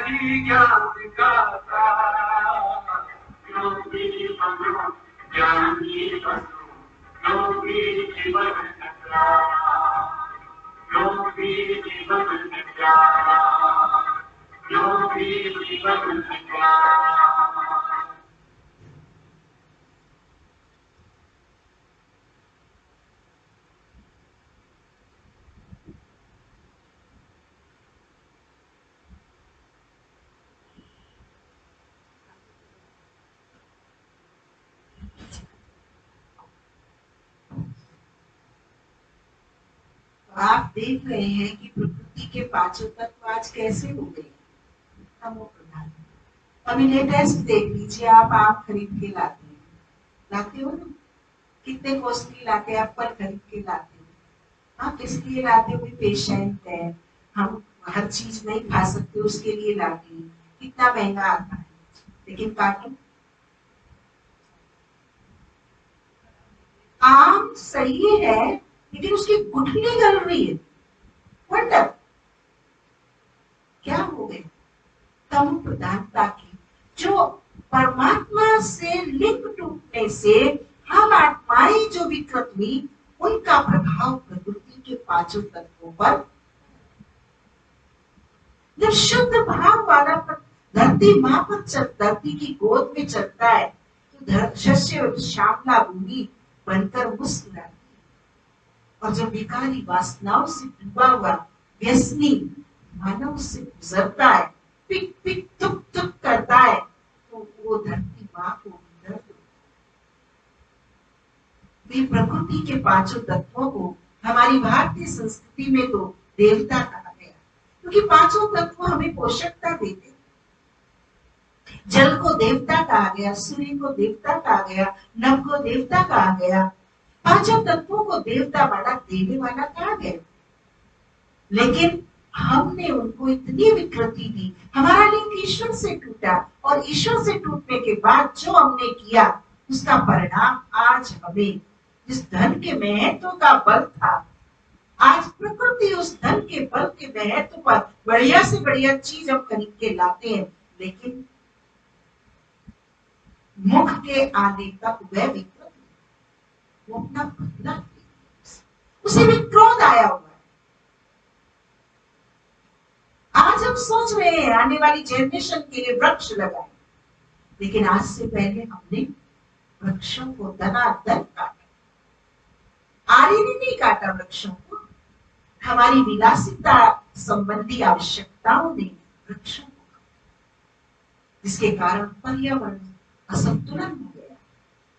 हरि ज्ञान गाता, योगी बनो ज्ञानी बनो, योगी जीवन प्यारा, योगी जीवन प्यारा, योगी जीवन प्यारा। आप देख रहे हैं कि प्रकृति के पांचों तत्व आज कैसे हो गए, तमो प्रधान। अभी लेटेस्ट देख लीजिए, आप आम खरीद के लाते हो ना, कितने कॉस्टली लाते हैं, एप्पल खरीद के लाते हो, हाँ किस लिए लाते हो, पेशेंट है, हम हर चीज नहीं खा सकते उसके लिए लाते हैं, कितना महंगा आता है, लेकिन काटो। आम सही है लेकिन उसकी गुठली गल रही है, मतलब क्या हो गए, तम प्रधानता की, जो परमात्मा से लिंक टूटने से हम आत्माएं जो विकृत हुई, उनका प्रभाव प्रकृति के पांचों तत्वों पर। जब शुद्ध भाव वाला धरती मां पर धरती की गोद में चलता है तो शस्य श्यामला भूमि बनकर मुस्कुराती, और जब विकारी वासनाओं से डूबा हुआ व्यसनी मानव से गुजरता है, पिक पिक तुक तुक करता है, तो वो धरती मां को दर्द। प्रकृति के पांचों तत्वों को हमारी भारतीय संस्कृति में तो देवता कहा गया, क्योंकि पांचों तत्व हमें पोषकता देते। जल को देवता कहा गया, सूर्य को देवता कहा गया, नभ को देवता कहा गया, पांचों तत्वों को देवता माना, देने वाला कहा गया। लेकिन हमने उनको इतनी विकृति दी, हमारा लिंक ईश्वर से टूटा, और ईश्वर से टूटने के बाद जो हमने किया उसका परिणाम आज हमें, जिस धन के महत्व का बल था, आज प्रकृति उस धन के बल के महत्व पर बढ़िया से बढ़िया चीज हम खरीद के लाते हैं, लेकिन मुख के आने तक वह विकृत, वो अपना बदला, उसे भी क्रोध आया हुआ है। आज हम सोच रहे हैं आने वाली जनरेशन के लिए वृक्ष लगाएं, लेकिन आज से पहले हमने वृक्षों को धनाधन काटा, आर्य ने नहीं काटा वृक्षों को, हमारी विलासिता संबंधी आवश्यकताओं ने वृक्षों को काटा, जिसके कारण पर्यावरण असंतुलन हो गया,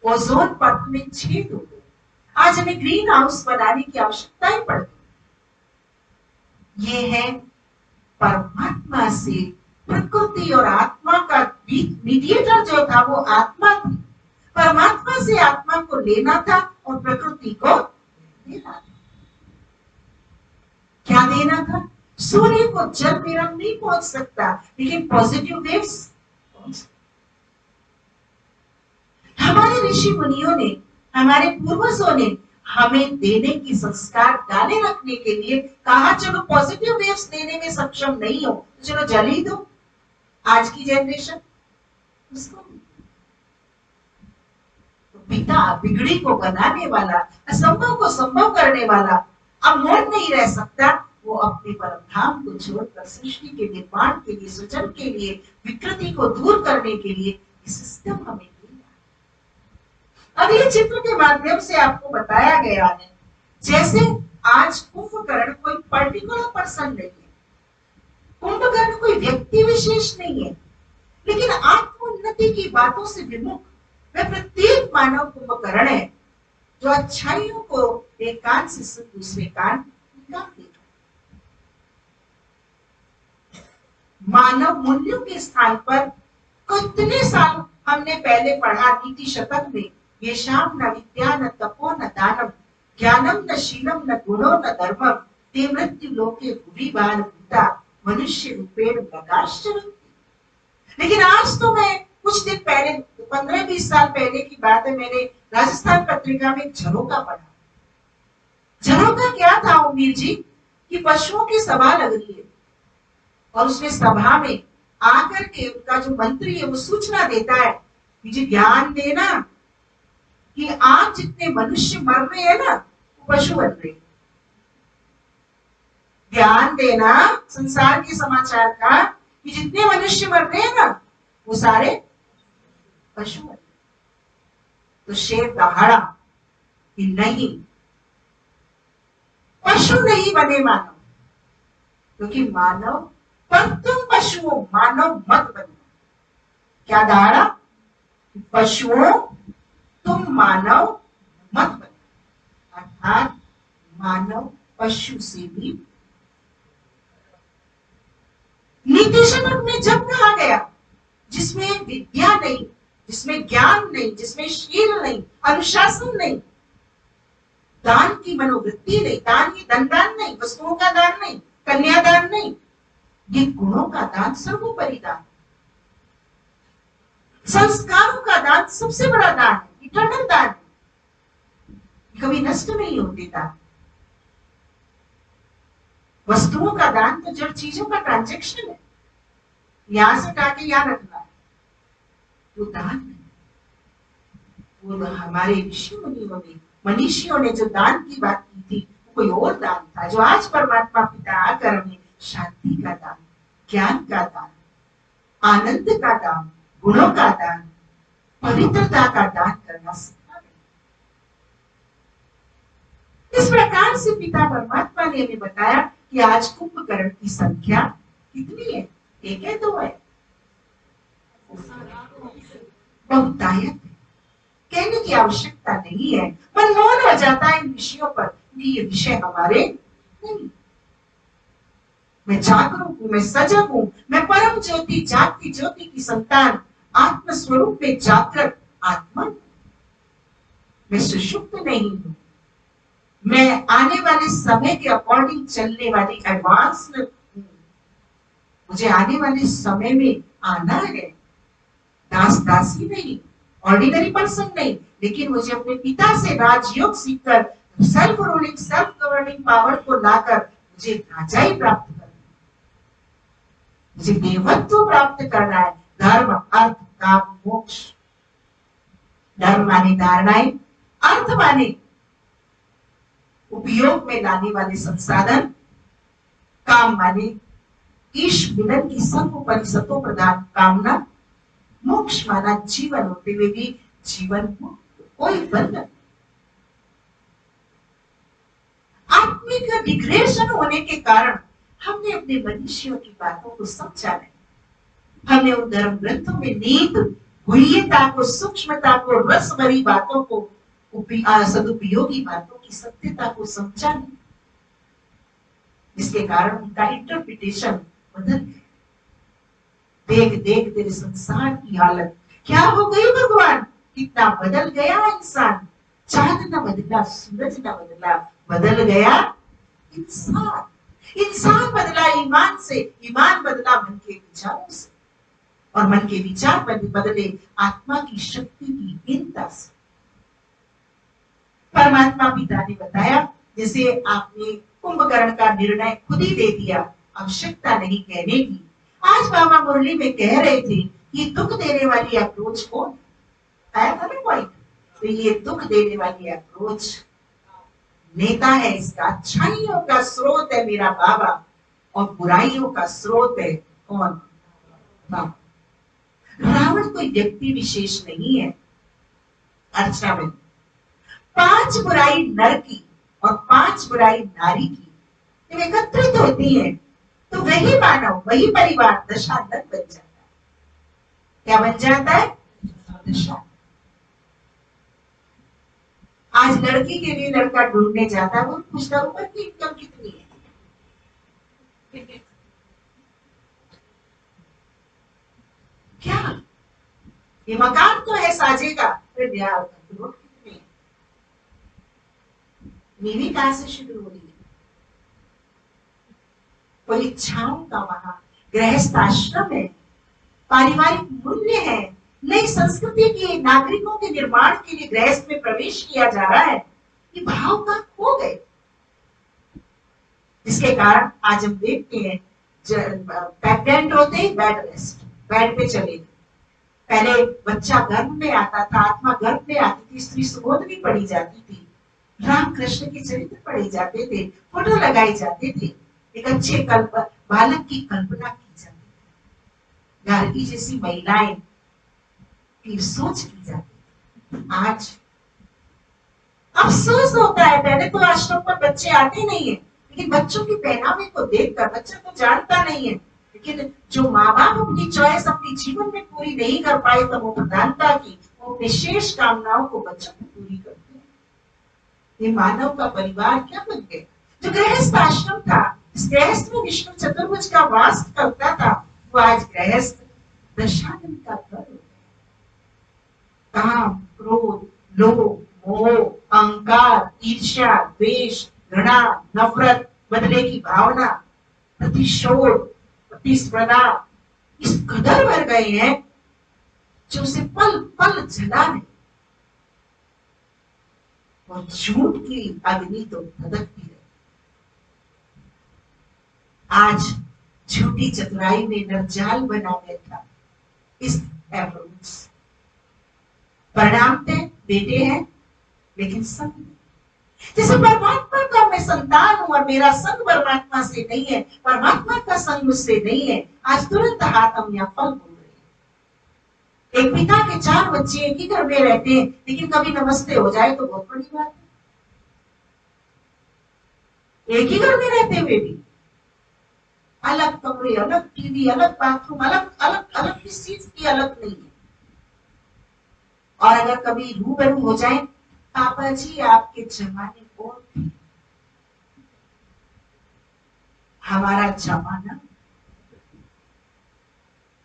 ओजोन परत में छेद हो गया, आज हमें ग्रीन हाउस बनाने की आवश्यकता ही पड़ गई। ये है परमात्मा से प्रकृति और आत्मा का मीडिएटर जो था वो आत्मा थी, परमात्मा से आत्मा को लेना था और प्रकृति को देना था। क्या देना था? सूर्य को जल विरम नहीं पहुंच सकता, लेकिन पॉजिटिव वेव्स पहुंच सकता। हमारे ऋषि मुनियों ने, हमारे पूर्वजों ने हमें देने की संस्कार डाले रखने के लिए कहा, चलो पॉजिटिव वेव्स देने में सक्षम नहीं हो तो चलो जल ही दो। आज की जनरेशन उसको तो पिता बिगड़ी को बनाने वाला, असंभव को संभव करने वाला अब मोड़ नहीं रह सकता, वो अपने परम धाम को छोड़कर सृष्टि के निर्माण के लिए, सृजन के लिए, विकृति को दूर करने के लिए सिस्टम हमें दिया। अब ये चित्र के माध्यम से आपको बताया गया है, जैसे आज कुंभकर्ण कोई पर्टिकुलर पर्सन नहीं है, कुंभकर्ण कोई व्यक्ति विशेष नहीं है, लेकिन आत्मोन्नति की बातों से विमुख वह प्रत्येक मानव कुंभकर्ण है, जो अच्छाइयों को एक कान से सुन दूसरे कान निकाल देगा। मानव मूल्यों के स्थान पर कितने साल हमने पहले पढ़ा नीति शतक में, ये शाम न विद्या न तपो न दानम, ज्ञानम न शीलम न गुणो न धर्मम, ते मृत्यु लोके भुवि बाल भूता, मनुष्य रूपेण प्रकाशचरन्ति। लेकिन आज तो मैं कुछ दिन पहले, 15-20 साल पहले की बात है, मैंने राजस्थान पत्रिका में झरोका पढ़ा। झरोका क्या था उम्मीद जी, कि पशुओं की सभा लग रही है और उसमें सभा में आकर के उनका जो मंत्री है वो सूचना देता है, मुझे ध्यान देना कि आज जितने मनुष्य मर रहे हैं ना, वो पशु बन रहे। ध्यान देना संसार के समाचार का कि जितने मनुष्य मर रहे हैं ना, वो सारे पशु बन रहे। तो शेर दहाड़ा कि नहीं, पशु नहीं बने मानव, क्योंकि मानव पर तुम पशुओं मानव मत बनो। क्या दहाड़ा? पशुओं तुम मानव मत बनो, अर्थात मानव पशु से भी। नीति शतक में जब कहा गया जिसमें विद्या नहीं, जिसमें ज्ञान नहीं, जिसमें शील नहीं, अनुशासन नहीं, दान की मनोवृत्ति नहीं, दान की धनदान नहीं, वस्तुओं का दान नहीं, कन्यादान नहीं, ये गुणों का दान सर्वोपरि दान, संस्कारों का दान सबसे बड़ा दान है, इटर्नल दान है, कभी नष्ट नहीं होते दान। वस्तुओं का दान तो जड़ चीजों का ट्रांजैक्शन है, यहां से उठा के यहां रखना है, वो दान है। वो हमारे ऋषि मनीषियों ने जो दान की बात की थी, कोई और दान था जो आज परमात्मा पिता आकर हमें शांति का दान, ज्ञान का दान, आनंद का दान, गुणों का दान, पवित्रता का दान करना सिखा रहे। इस प्रकार से पिता परमात्मा ने हमें बताया कि आज कुंभकर्ण की संख्या कितनी है? एक है, दो है? बहुतायत है, कहने की आवश्यकता नहीं है। मनमोहन हो जाता है इन विषयों पर कि ये विषय हमारे नहीं। मैं जागरूक हूं, मैं सजग हूं, मैं परम ज्योति जागती ज्योति की संतान, आत्म स्वरूप में जागृत आत्मा। मैं सुषुप्त नहीं हूं, मैं आने वाले समय के अकॉर्डिंग चलने वाली एडवांस हूं। मुझे आने वाले समय में आना है, दास दासी नहीं, ऑर्डिनरी पर्सन नहीं, लेकिन मुझे अपने पिता से राजयोग सीखकर self ruling self governing power को लाकर मुझे राजाई प्राप्त करना, मुझे देवत्व प्राप्त करना है। धर्म अर्थ काम मोक्ष। धर्म माने धारणाएं, अर्थ माने उपयोग में लाने वाले संसाधन, काम माने ईश मिलन की सर्वोपरि प्रदान कामना, मोक्ष माना जीवन होते हुए भी जीवन को कोई बंधन। आत्मिक डिग्रेडेशन होने के कारण हमने अपने मनुष्यों की बातों को समझा नहीं। हमने उन धर्म ग्रंथों में नीत गुह्यता को, सूक्ष्मता को, रस भरी बातों को, सदुपयोगी बातों की सत्यता को समझा नहीं, जिसके कारण उनका इंटरप्रिटेशन बदल गया। देख देख तेरे संसार की हालत क्या हो गई भगवान, कितना बदल गया इंसान। चांद न बदला, सूरज न बदला, बदल गया इंसान। इंसान बदला ईमान से, ईमान बदला मन के विचारों से, और मन के विचार बदले आत्मा की शक्ति की हीनता से। परमात्मा पिता ने बताया, जैसे आपने कुंभकर्ण का निर्णय खुद ही दे दिया, आवश्यकता नहीं कहने की। आज बाबा मुरली में कह रहे थे कि दुख देने वाली अप्रोच कौन आया था ना पॉइंट, तो ये दुख देने वाली अप्रोच नेता है इसका। अच्छाइयों का स्रोत है मेरा बाबा, और बुराइयों का स्रोत है कौन? बाबा। रावण कोई व्यक्ति विशेष नहीं है। अर्चना में 5 बुराई नर की और 5 बुराई नारी की जब एकत्रित होती है तो वही मानव, वही परिवार दशानन बन जाता है। क्या बन जाता है? दशानन। आज लड़की के लिए लड़का ढूंढने जाता है, वो पूछता ऊपर की इनकम कितनी है, क्या ये मकान तो है साजेगा, फिर ब्याह कितनी है, नीवी कहां से शुरू हो रही है? कोई इच्छाओं का वहां गृहस्थ आश्रम है, पारिवारिक मूल्य है, नई संस्कृति के नागरिकों के निर्माण के लिए गृहस्थ में प्रवेश किया जा रहा है। ये भाव का खो गए, जिसके कारण आज हम देखते हैं प्रेग्नेंट होते ही बेड रेस्ट, बेड पे चले गए। पहले बच्चा गर्भ में आता था, आत्मा गर्भ में आती थी, स्त्री सुबोधनी पढ़ी जाती थी, राम कृष्ण के चरित्र पढ़े जाते थे, फोटो लगाए जाते थे, एक अच्छे बालक की कल्पना की जाती थी, गार्गी जैसी महिलाएं की सोच की जाती थी। आज अफसोस होता है, पहले तो आश्रम पर बच्चे आते नहीं है, लेकिन बच्चों की पहनावे को देखकर बच्चा तो जानता नहीं है, लेकिन जो माँ बाप अपनी चॉइस अपनी जीवन में पूरी नहीं कर पाए तो वो प्रधानता की, वो विशेष कामनाओं को बच्चों में पूरी करते हैं। ये मानव का परिवार क्या बन गया? जो गृहस्थ आश्रम था, इस गृहस्थ में विष्णु चतुर्भुज का वास करता था, वो आज गृहस्थ दशानन का घर हो गया। काम, क्रोध, लोभ, मोह, अहंकार, ईर्ष्या, द्वेष, घृणा, नफरत, बदले की भावना, प्रतिशोध, प्रतिस्पर्धा इस कदर भर गए हैं जो उसे पल पल जला रहे, और झूठ की अग्नि तो धधकती रहे। आज झूठी चतुराई में नरजाल बना बैठा इस एप्रोच। परिणाम थे बेटे हैं लेकिन संग नहीं। जैसे परमात्मा का मैं संतान हूं और मेरा संग परमात्मा से नहीं है, परमात्मा का संग मुझसे नहीं है, आज तुरंत हाथ या फल बोल रहे हैं। एक पिता के 4 बच्चे एक ही घर में रहते हैं, लेकिन कभी नमस्ते हो जाए तो बहुत बड़ी बात है। एक ही घर में रहते हुए भी अलग कमरे, अलग टीवी, अलग बाथरूम, अलग अलग अलग किस चीज की अलग नहीं है। और अगर कभी रूबरू हो जाए, पापा जी आपके जमाने और थे, हमारा जमाना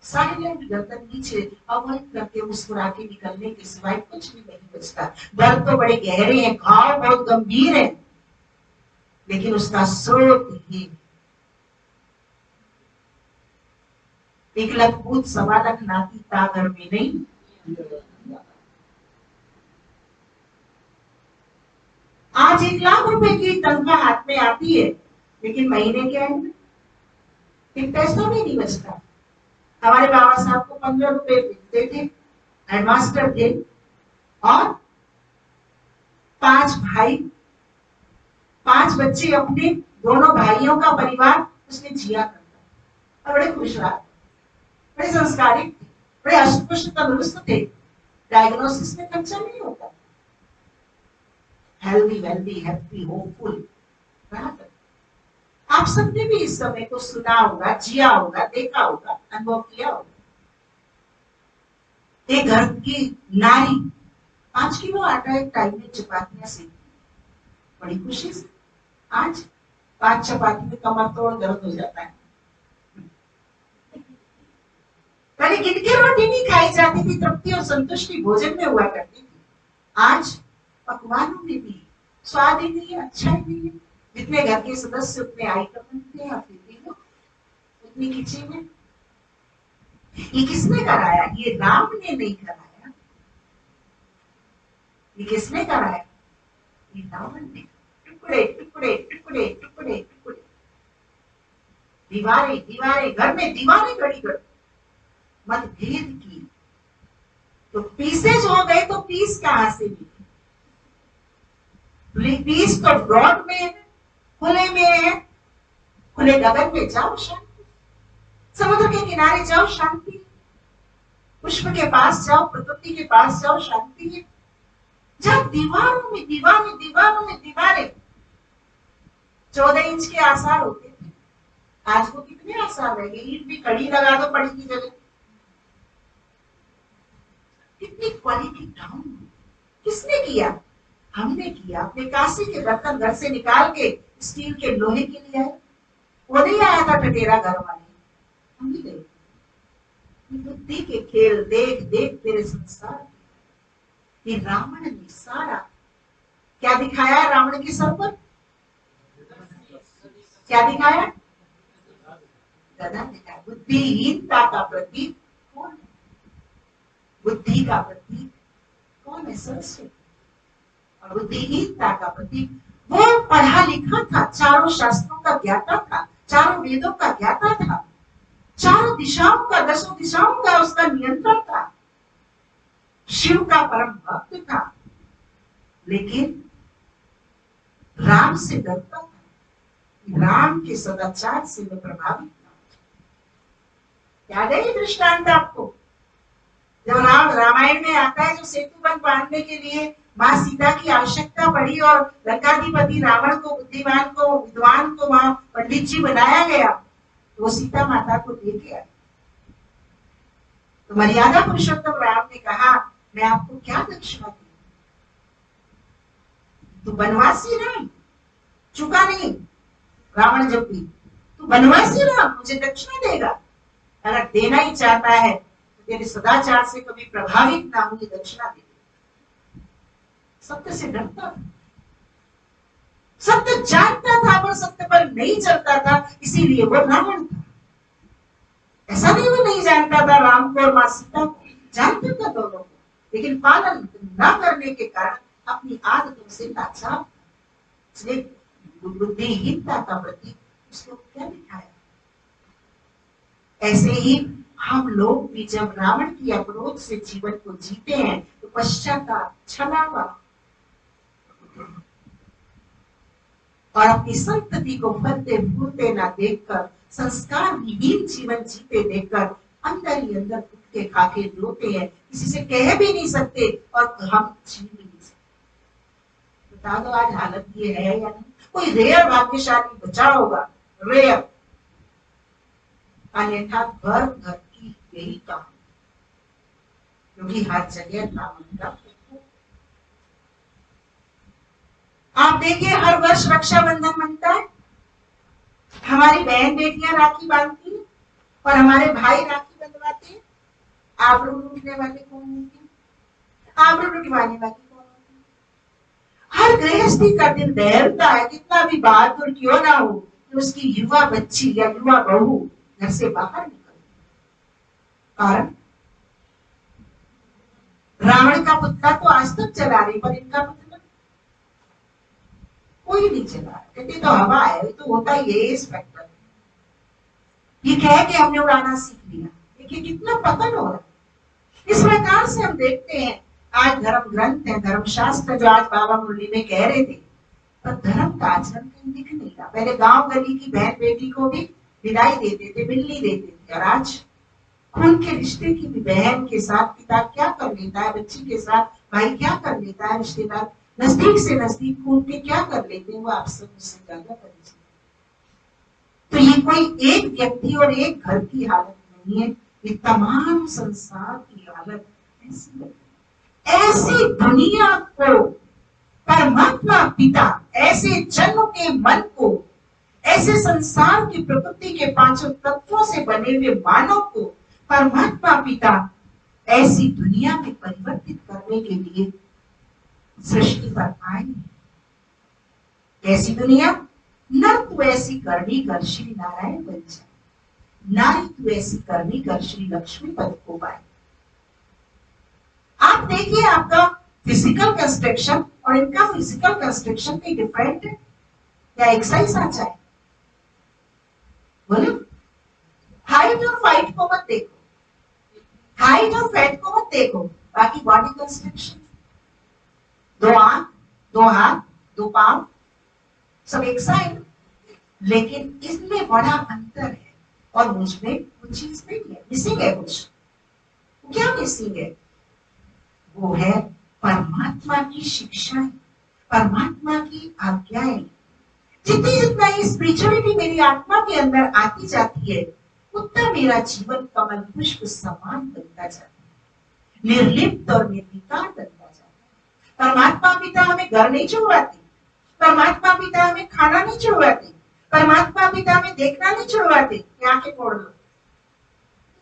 साइलेंट, गर्दन नीचे, अवॉइड करके मुस्कुरा के निकलने के सिवाय कुछ भी नहीं बचता। दर्द तो बड़े गहरे हैं, घाव बहुत गंभीर है, लेकिन उसका स्रोत ही एक लखभूत 1.25 लाख नाती तागर में नहीं। आज 1 लाख रुपए की तनख्वाह हाथ में आती है, लेकिन महीने के एंड में एक पैसा भी नहीं बचता। हमारे बाबा साहब को 15 रुपए मिलते थे, हेडमास्टर थे, और 5 भाई, 5 बच्चे, अपने दोनों भाइयों का परिवार उसने जिया करता। बड़े खुश रहा, बड़े संस्कारिक थे, बड़े अष्टपुष्ट तंदुरुस्त थे, डायग्नोसिस में खर्चा नहीं होता, हेल्दी, वेल्दी, हैप्पी, होपफुल। आप सबने भी इस समय को सुना होगा, जिया होगा, देखा होगा, अनुभव किया होगा। एक घर की नारी 5 किलो आटा एक टाइम में चपातियां सेकती, बड़ी खुशी से। आज 5 चपाती में कमर तोड़ दर्द हो जाता है। पहले गिन के रोटी नहीं खाई जाती थी, तृप्ति और संतुष्टि भोजन में हुआ करती थी। आज पकवानों में भी स्वाद ही नहीं है, अच्छा ही नहीं है। जितने घर के सदस्य उतने आइटम बनते हैं, फिर भी वो उतनी किचन में। ये किसने कराया? ये राम ने नहीं कराया। ये किसने कराया? ये रावण ने। टुकड़े टुकड़े टुकड़े टुकड़े टुकड़े, दीवारें दीवारें, घर में दीवारें खड़ी कर, मतभेद की, तो पीसेज हो गए तो पीस कहां से मिले? पीस तो ब्रॉड में है, खुले में है। खुले गगन में जाओ शांति, समुद्र के किनारे जाओ शांति, पुष्प के पास जाओ, प्रकृति के पास जाओ शांति है। जब दीवारों में दीवारें, दीवारों में दीवारें, 14 इंच के आसार होते थे, आज को कितने आसार रह गए? ईंट भी कड़ी लगा दो पड़ी की जगह। कितनी क्वालिटी डाउन। किसने किया? हमने किया। अपने काशी के बर्तन घर से निकाल के स्टील के लोहे के लिए आए, वो नहीं आया था टटेरा घर वाले, हम ही गए। बुद्धि के खेल देख देख तेरे संसार, ये रावण ने सारा क्या दिखाया? रावण के सर पर क्या दिखाया? गदा दिखाया। बुद्धिहीनता का प्रतीक कौन है? बुद्धि का प्रतीक कौन है? सरस्वती। और बुद्धिहीनता का प्रतीक वो पढ़ा लिखा था, चारों शास्त्रों का ज्ञाता था, चारों वेदों का ज्ञाता था, चारों दिशाओं का, दसों दिशाओं का उसका नियंत्रण था, शिव का परम भक्त था, लेकिन राम से डरता था, राम के सदाचार से वह प्रभावित था। याद है ये दृष्टांत आपको? जब राम रामायण में आता है, जो सेतु बंध बांधने के लिए माँ सीता की आवश्यकता पड़ी और लंकाधिपति रावण को, बुद्धिमान को, विद्वान को वहां पंडित जी बनाया गया, तो वो सीता माता को लेके आए। तो मर्यादा पुरुषोत्तम राम ने कहा, मैं आपको क्या दक्षिणा दूं? तो बनवासी राम चुका नहीं, रावण जब भी, तो बनवासी राम मुझे दक्षिणा देगा? अगर देना ही चाहता है तो तेरे सदाचार से कभी प्रभावित ना हो, दक्षिणा दे। सत्य से डरता था, सत्य जानता था पर सत्य पर नहीं चलता था, इसीलिए वो रावण था। ऐसा नहीं वो नहीं जानता था राम को और मां सीता को, जानता था दोनों को, लेकिन पालन न करने के कारण अपनी आदतों से लाचार, इसलिए बुद्धिहीनता का प्रतीक उसको क्या दिखाया। ऐसे ही हम लोग भी जब रावण की अप्रोच से जीवन को जीते हैं तो पश्चाताप, छलावा और अपनी संतति को फलते फूलते ना देखकर, संस्कार विहीन जीवन जीते देखकर अंदर ही अंदर उठ के खाके रोते हैं, किसी से कह भी नहीं सकते और हम जी भी नहीं सकते। बता दो आज हालत ये है या नहीं? कोई रेयर भाग्यशाली बचा होगा, रेयर, अन्यथा घर घर की यही काम, क्योंकि हर जगह रावण का। आप देखिए हर वर्ष रक्षाबंधन मनता है, हमारी बहन बेटियां राखी बांधती है और हमारे भाई राखी बंधवाते हैं। आबरू लूटने वाले कौन होते हैं? आबरू लुटवाने वाले कौन होते हैं? हर गृहस्थी का दिल दहलता है, कितना भी बहादुर क्यों ना हो, कि उसकी युवा बच्ची या युवा बहू घर से बाहर निकल। कारण रावण का पुतला तो आज तक चला रही, पर इनका पुतला कोई नहीं चला। कहते तो हवा है, तो होता ही है इस फैक्टर। ये कह के हमने उड़ाना सीख लिया, देखिए कितना पतन हो रहा है। इस प्रकार से हम देखते हैं आज धर्म ग्रंथ है, धर्मशास्त्र जो आज बाबा मुरली में कह रहे थे, पर धर्म का आचरण कहीं दिख नहीं रहा। पहले गांव गली की बहन बेटी को भी विदाई देते थे, मिलनी देते थे, और आज खून के रिश्ते की भी बहन के साथ पिता क्या कर लेता है, बच्ची के साथ भाई क्या कर लेता है, रिश्तेदार नजदीक से नजदीक खून के क्या कर लेते हैं, वो आप सब मुझसे ज्यादा परिचित। तो ये कोई एक व्यक्ति और एक घर की हालत नहीं है, ये तमाम संसार की हालत ऐसी है। ऐसी दुनिया को परमात्मा पिता ऐसे जन्म के मन को, ऐसे संसार की प्रकृति के पांचों तत्वों से बने हुए मानव को परमात्मा पिता ऐसी दुनिया में परिवर्तित करने के लिए सृष्टि पर आए। कैसी दुनिया? नर तू ऐसी करनी कर श्री नारायण बन जाए, नारी तू ऐसी करनी कर श्री लक्ष्मी पद को पाए। आप देखिए आपका फिजिकल कंस्ट्रक्शन और इनका फिजिकल कंस्ट्रक्शन भी डिफरेंट है, या एक साइज आ जाए? बोलो, हाइट और फाइट को मत देखो, हाइट और फैट को मत देखो, बाकी बॉडी कंस्ट्रक्शन, दो आंख, दो हाथ, दो पांव, सब एक साइड, लेकिन इसमें बड़ा अंतर है और मुझमें कुछ चीज नहीं है, मिसिंग है कुछ। क्या मिसिंग है? वो है परमात्मा की शिक्षाएं, परमात्मा की आज्ञाएं। जितनी जितना ये स्पिरिचुअलिटी मेरी आत्मा के अंदर आती जाती है, उतना मेरा जीवन कमल पुष्प समान बनता जाता है, निर्लिप्त और निर्विकार बनता जाता है। परमात्मा पिता हमें घर नहीं छुड़वाते, परमात्मा पिता हमें खाना नहीं छुड़वाते, परमात्मा पिता हमें देखना नहीं छुड़वाते। आंखें फोड़ लो,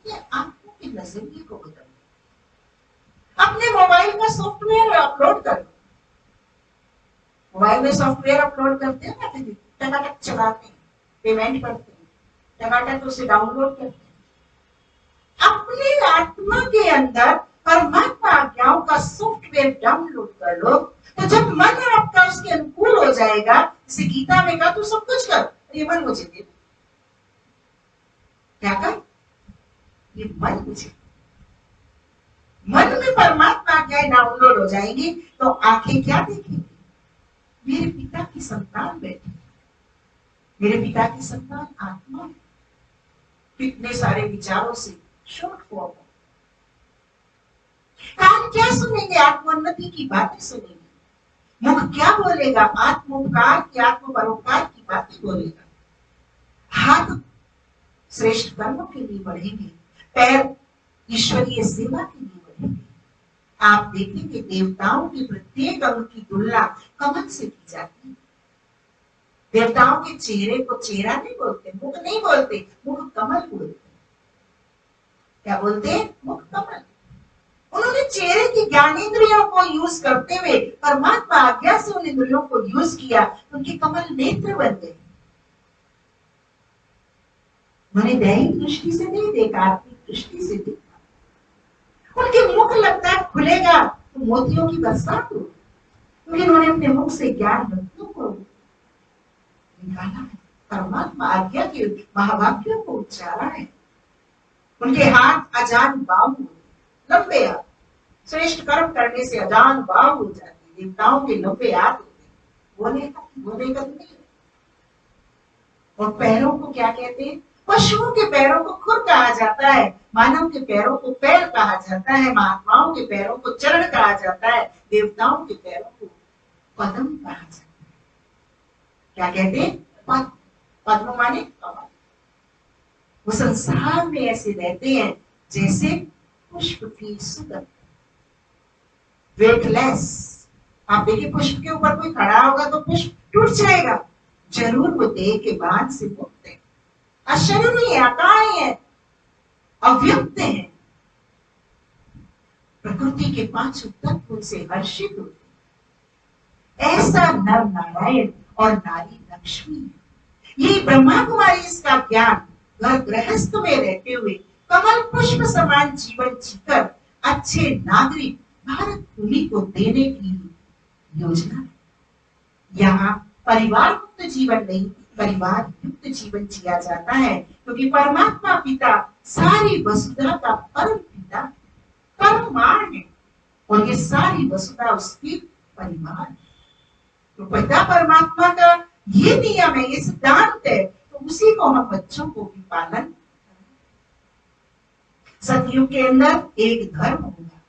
ये आंखों के नजरिए को बदल, अपने मोबाइल का सॉफ्टवेयर अपलोड कर लो। मोबाइल में सॉफ्टवेयर अपलोड करते हैं ना, टकाटक चलाते हैं, पेमेंट करते हैं, टकाटक उसे डाउनलोड करते हैं। अपनी आत्मा के अंदर परमात्मा आज्ञाओं का सॉफ्टवेयर डाउनलोड कर लो, तो जब मन आपका उसके अनुकूल हो जाएगा, जैसे गीता में कहा तू सब कुछ कर, ये मन मुझे दे, क्या कर, ये मन मुझे, मन में परमात्मा क्या डाउनलोड हो जाएंगी तो आंखें क्या देखेंगी, मेरे पिता की संतान बैठी, मेरे पिता की संतान आत्मा है, कितने सारे विचारों से शॉर्ट फॉर्म। कान क्या सुनेंगे, आत्मोन्नति की बातें सुनेंगे, मुख क्या बोलेगा, आत्मोपकार की आत्म परोपकार की बातें बोलेगा, हाथ श्रेष्ठ कर्मों के लिए बढ़ेंगे, पैर ईश्वरीय सेवा के लिए बढ़ेंगे। आप देखेंगे देवताओं के प्रत्येक अंग की तुलना कमल से की जाती है। देवताओं के चेहरे को चेहरा नहीं बोलते, मुख नहीं बोलते, मुख कमल बोलते। क्या बोलते, मुख कमल। उन्होंने चेहरे की ज्ञानेंद्रियों को यूज करते हुए परमात्मा आज्ञा से उन इंद्रियों को यूज किया, उनके कमल नेत्र बन गए। मैंने दैहिक दृष्टि से नहीं देखा, आत्मिक दृष्टि से देखा। उनके मुख लगता है खुलेगा तो मोतियों की बरसात हो, क्योंकि उन्होंने अपने मुख से ज्ञान रत्नों को निकाला है, परमात्मा आज्ञा के महावाक्यों को उच्चारा है। उनके हाथ अजान बाहु, लंबे हाथ, श्रेष्ठ कर्म करने से अजान बाहु हो जाती, देवताओं के लंबे हाथ होते, बोले का नहीं। और पैरों को क्या कहते हैं, पशुओं के पैरों को खुर कहा जाता है, मानव के पैरों को पैर कहा जाता है, महात्माओं के पैरों को चरण कहा जाता है, देवताओं के पैरों को पद्म कहा जाता है। क्या कहते हैं, पद्म, पद्म माने कमल। वो संसार में ऐसे रहते हैं जैसे पुष्प की सुगंध, वेटलेस। आप देखिए पुष्प के ऊपर कोई खड़ा होगा तो पुष्प टूट जाएगा, जरूर वो देह के बाद से मुक्त है, आश्चर्य नहीं है, अकाय है, अव्यक्त है, प्रकृति के पांच तत्व से हर्षित होते। ऐसा नर नारायण और नारी लक्ष्मी है। ये ब्रह्मा कुमारी इसका ज्ञान घर गृहस्थ में रहते हुए कमल पुष्प समान जीवन जीकर अच्छे नागरिक भारत भूमि को देने की योजना है। यहाँ परिवार मुक्त जीवन नहीं, परिवार युक्त जीवन जिया जाता है, क्योंकि परमात्मा पिता सारी वसुधा का परम पिता कर्ममान है, और ये सारी वसुधा उसकी परिवार है। तो पिता परमात्मा का ये नियम है, ये सिद्धांत है, तो उसी को हम बच्चों को भी पालन। सतयुग के अंदर एक धर्म होगा,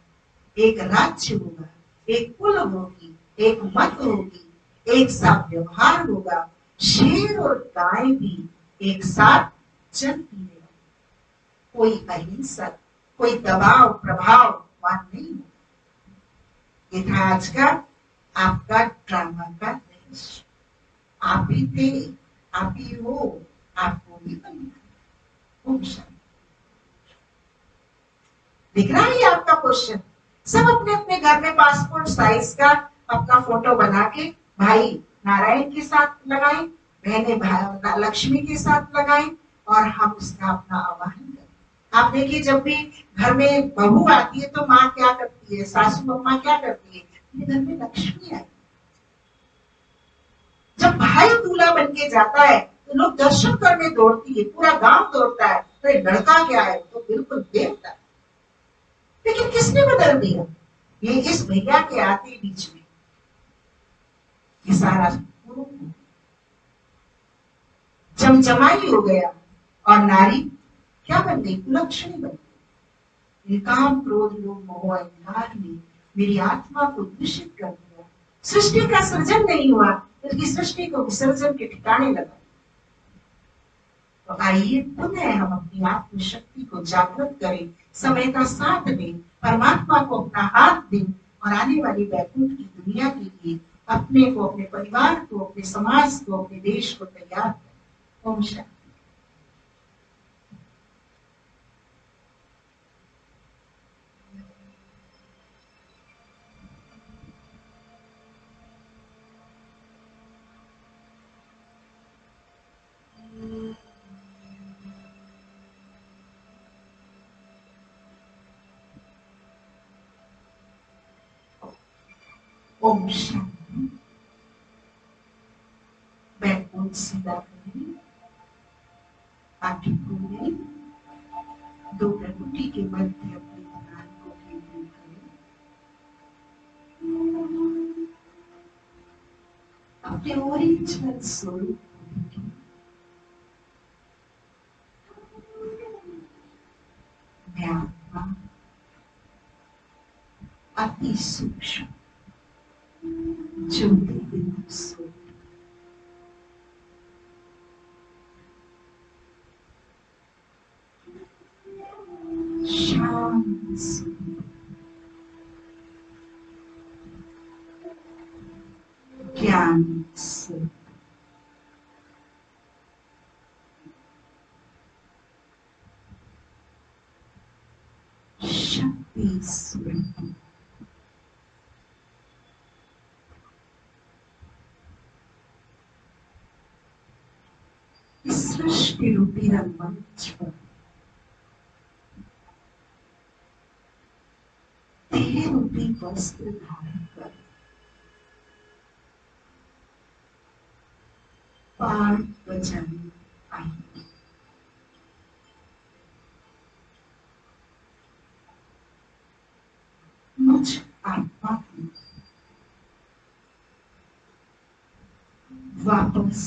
एक राज्य होगा, एक कुल होगी, एक मत होगी, एक सा व्यवहार होगा, शेर और गाय भी एक साथ जल पीने, कोई अहिंसक, कोई दबाव प्रभाव वान नहीं होगा। ये था आज का आपका ड्रामा का दृश्य। आप भी थे, आप ही हो, आपको भी बनना। दिख रहा है आपका क्वेश्चन? सब अपने अपने घर में पासपोर्ट साइज का अपना फोटो बना के भाई नारायण के साथ लगाएं, बहने लक्ष्मी के साथ लगाएं, और हम उसका अपना आवाहन करें। आप देखिए जब भी घर में बहू आती है तो माँ क्या करती है, सासू अम्मा क्या करती है, ये घर में लक्ष्मी आई। जब भाई दूल्हा बन के जाता है तो लोग दर्शन करने दौड़ती है, पूरा गांव दौड़ता है, तो लड़का क्या है, तो बिल्कुल देवता। लेकिन किसने बदल दिया? ये इस भैया के आते बीच में ये सारा जमजमाई हो गया, और नारी क्या बन गई, कुलक्षणी बन गई। काम क्रोध लोभ मोह अहंकार ने मेरी आत्मा को दूषित कर दिया। सृष्टि का सृजन नहीं हुआ, बल्कि सृष्टि को विसर्जन के ठिकाने लगा। तो आइए पुनः हम अपनी आत्मशक्ति को जागृत करें, समय का साथ दें, परमात्मा को अपना हाथ दें, और आने वाली वैकुंठ की दुनिया के लिए अपने को, अपने परिवार को, अपने समाज को, अपने देश को तैयार करें। ओम शांति। ओम शांति। बैकवर्ड सीधा करें, आगे खोलें। दो प्रकृति के मध्य अपने ध्यान को केंद्रित करें। अपने ओरिजिनल स्वरूप को देखें। मैं आत्मा अति सूक्ष्म ज्योति बिंदु स्वरूप, शांत स्वरूप, ज्ञान स्वरूप, शक्ति स्वरूप, इस सृष्टि रूपी रंगमंच पर देह रूपी वस्त्र धारण कर पाठ बजाने आई। मुझ आत्मा की वापस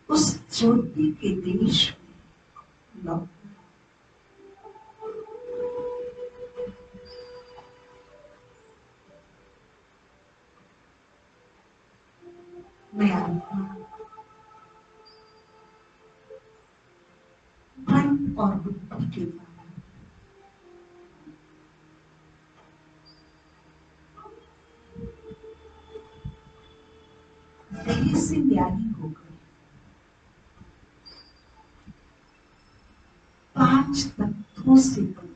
उस ज्योति के देश में लौट। मैं आत्मा मन और बुद्धि के द्वारा देह से न्यारी होकर 5 तत्वों से बने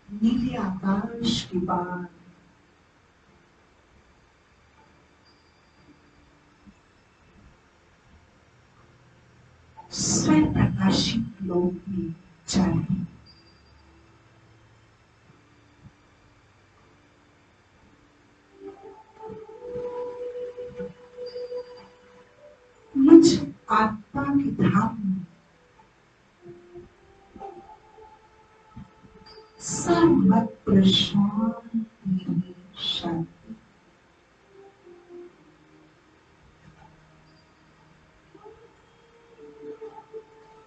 नीले आकाश के बाद स्वयं प्रकाशित लोक में जा रहे। मुझ आत्मा के धाम में सर्वत्र शांति शांति,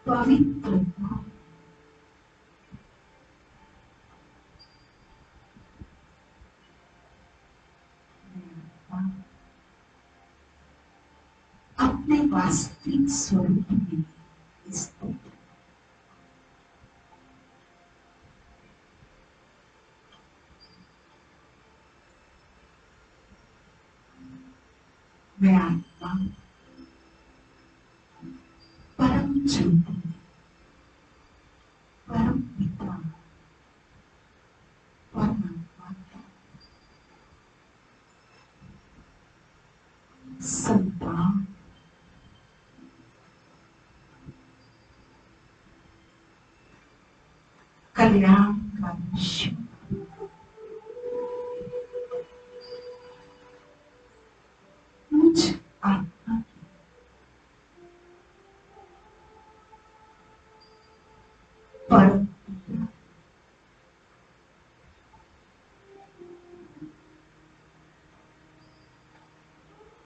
पवित्रता, अपने वास्तविक स्वरूप में स्थित। मैं आत्मा परम ज्योति, परम पिता, परमात्मा संतान, कल्याणकारी शिव, मुझ आत्मा की परम पिता,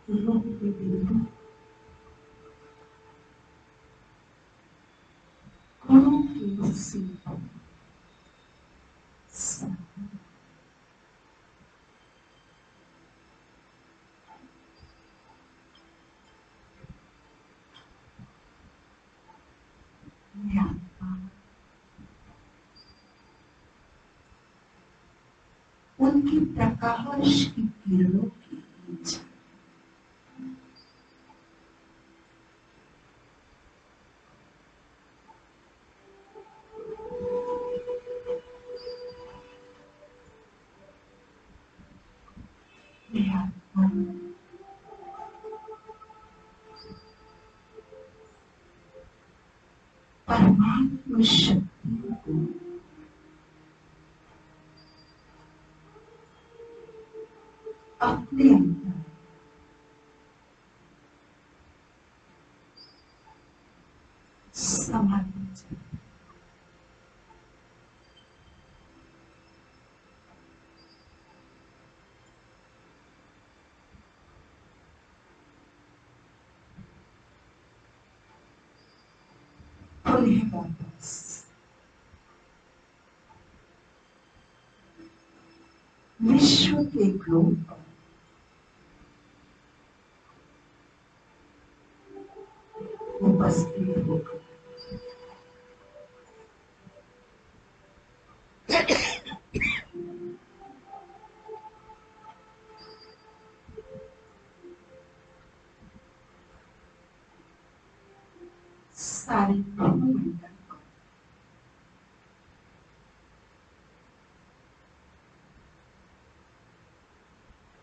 रूप में बिंदु, गुणों की सीमा, मैं आत्मा उनकी प्रकाश की किरणों की इच्छा, मैं आत्मा परमात्मा शक्ति को अपने अपने अंदर समाधि चाहिए। पुनः वापस विश्व के ग्लोब पर उपस्थित होकर सारे भूमंडल पर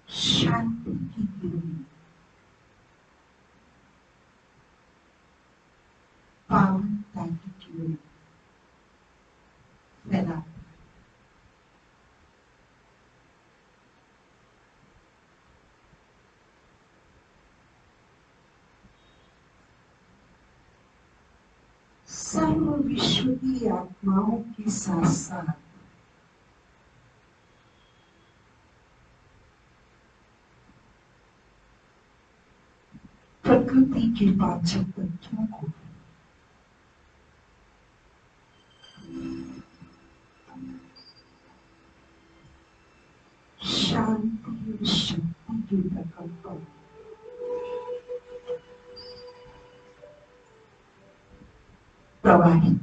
शांति की किरण, पावनता की किरण फैला। सर्व विश्व की आत्माओं के साथ साथ प्रकृति के पाचक तत्वों को शांति और शक्ति के प्रकल्प प्रवाहित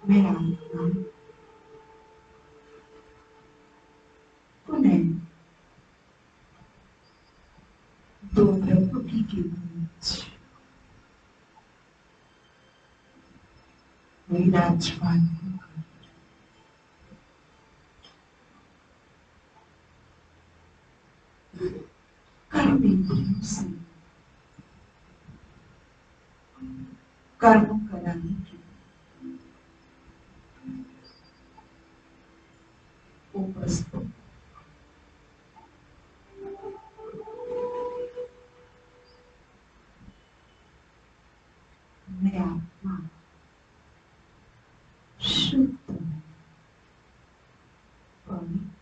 मेरा आत्मा पुनः दो प्रकृति के बीच विराजमान होकर कर्म इंद्रियों से कर्म कराने की उपस्थित मैं आत्मा शुद्ध पवित्र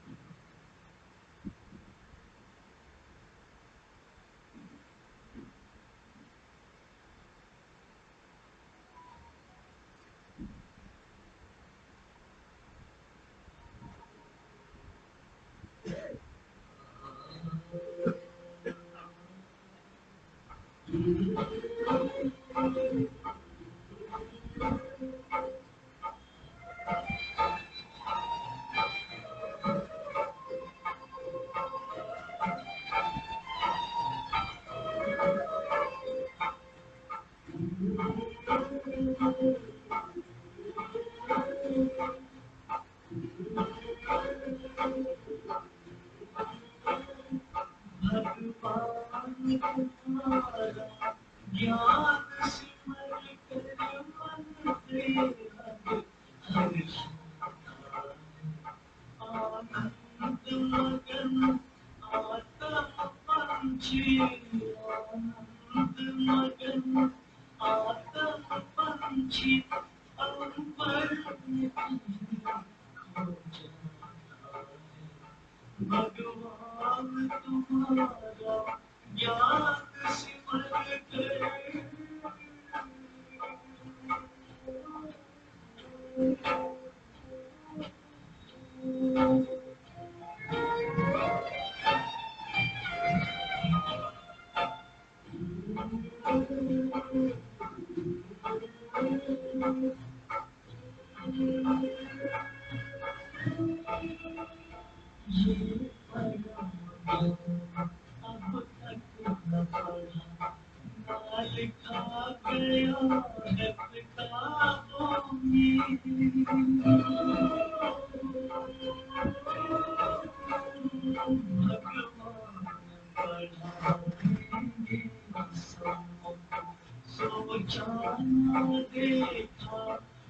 जाना देखा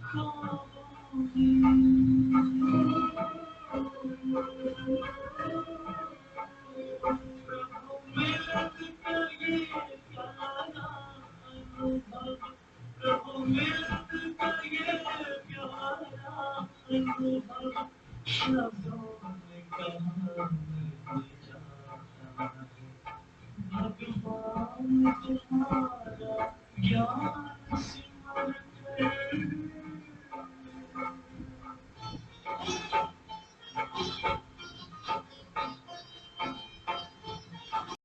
ख्वाबों में। प्रभु मिलन का ये प्यारा अनुभव, प्रभु मिलन का ये प्यारा अनुभव, शब्दों में कहा नहीं जाता है। भगवान तुम्हारा ज्ञान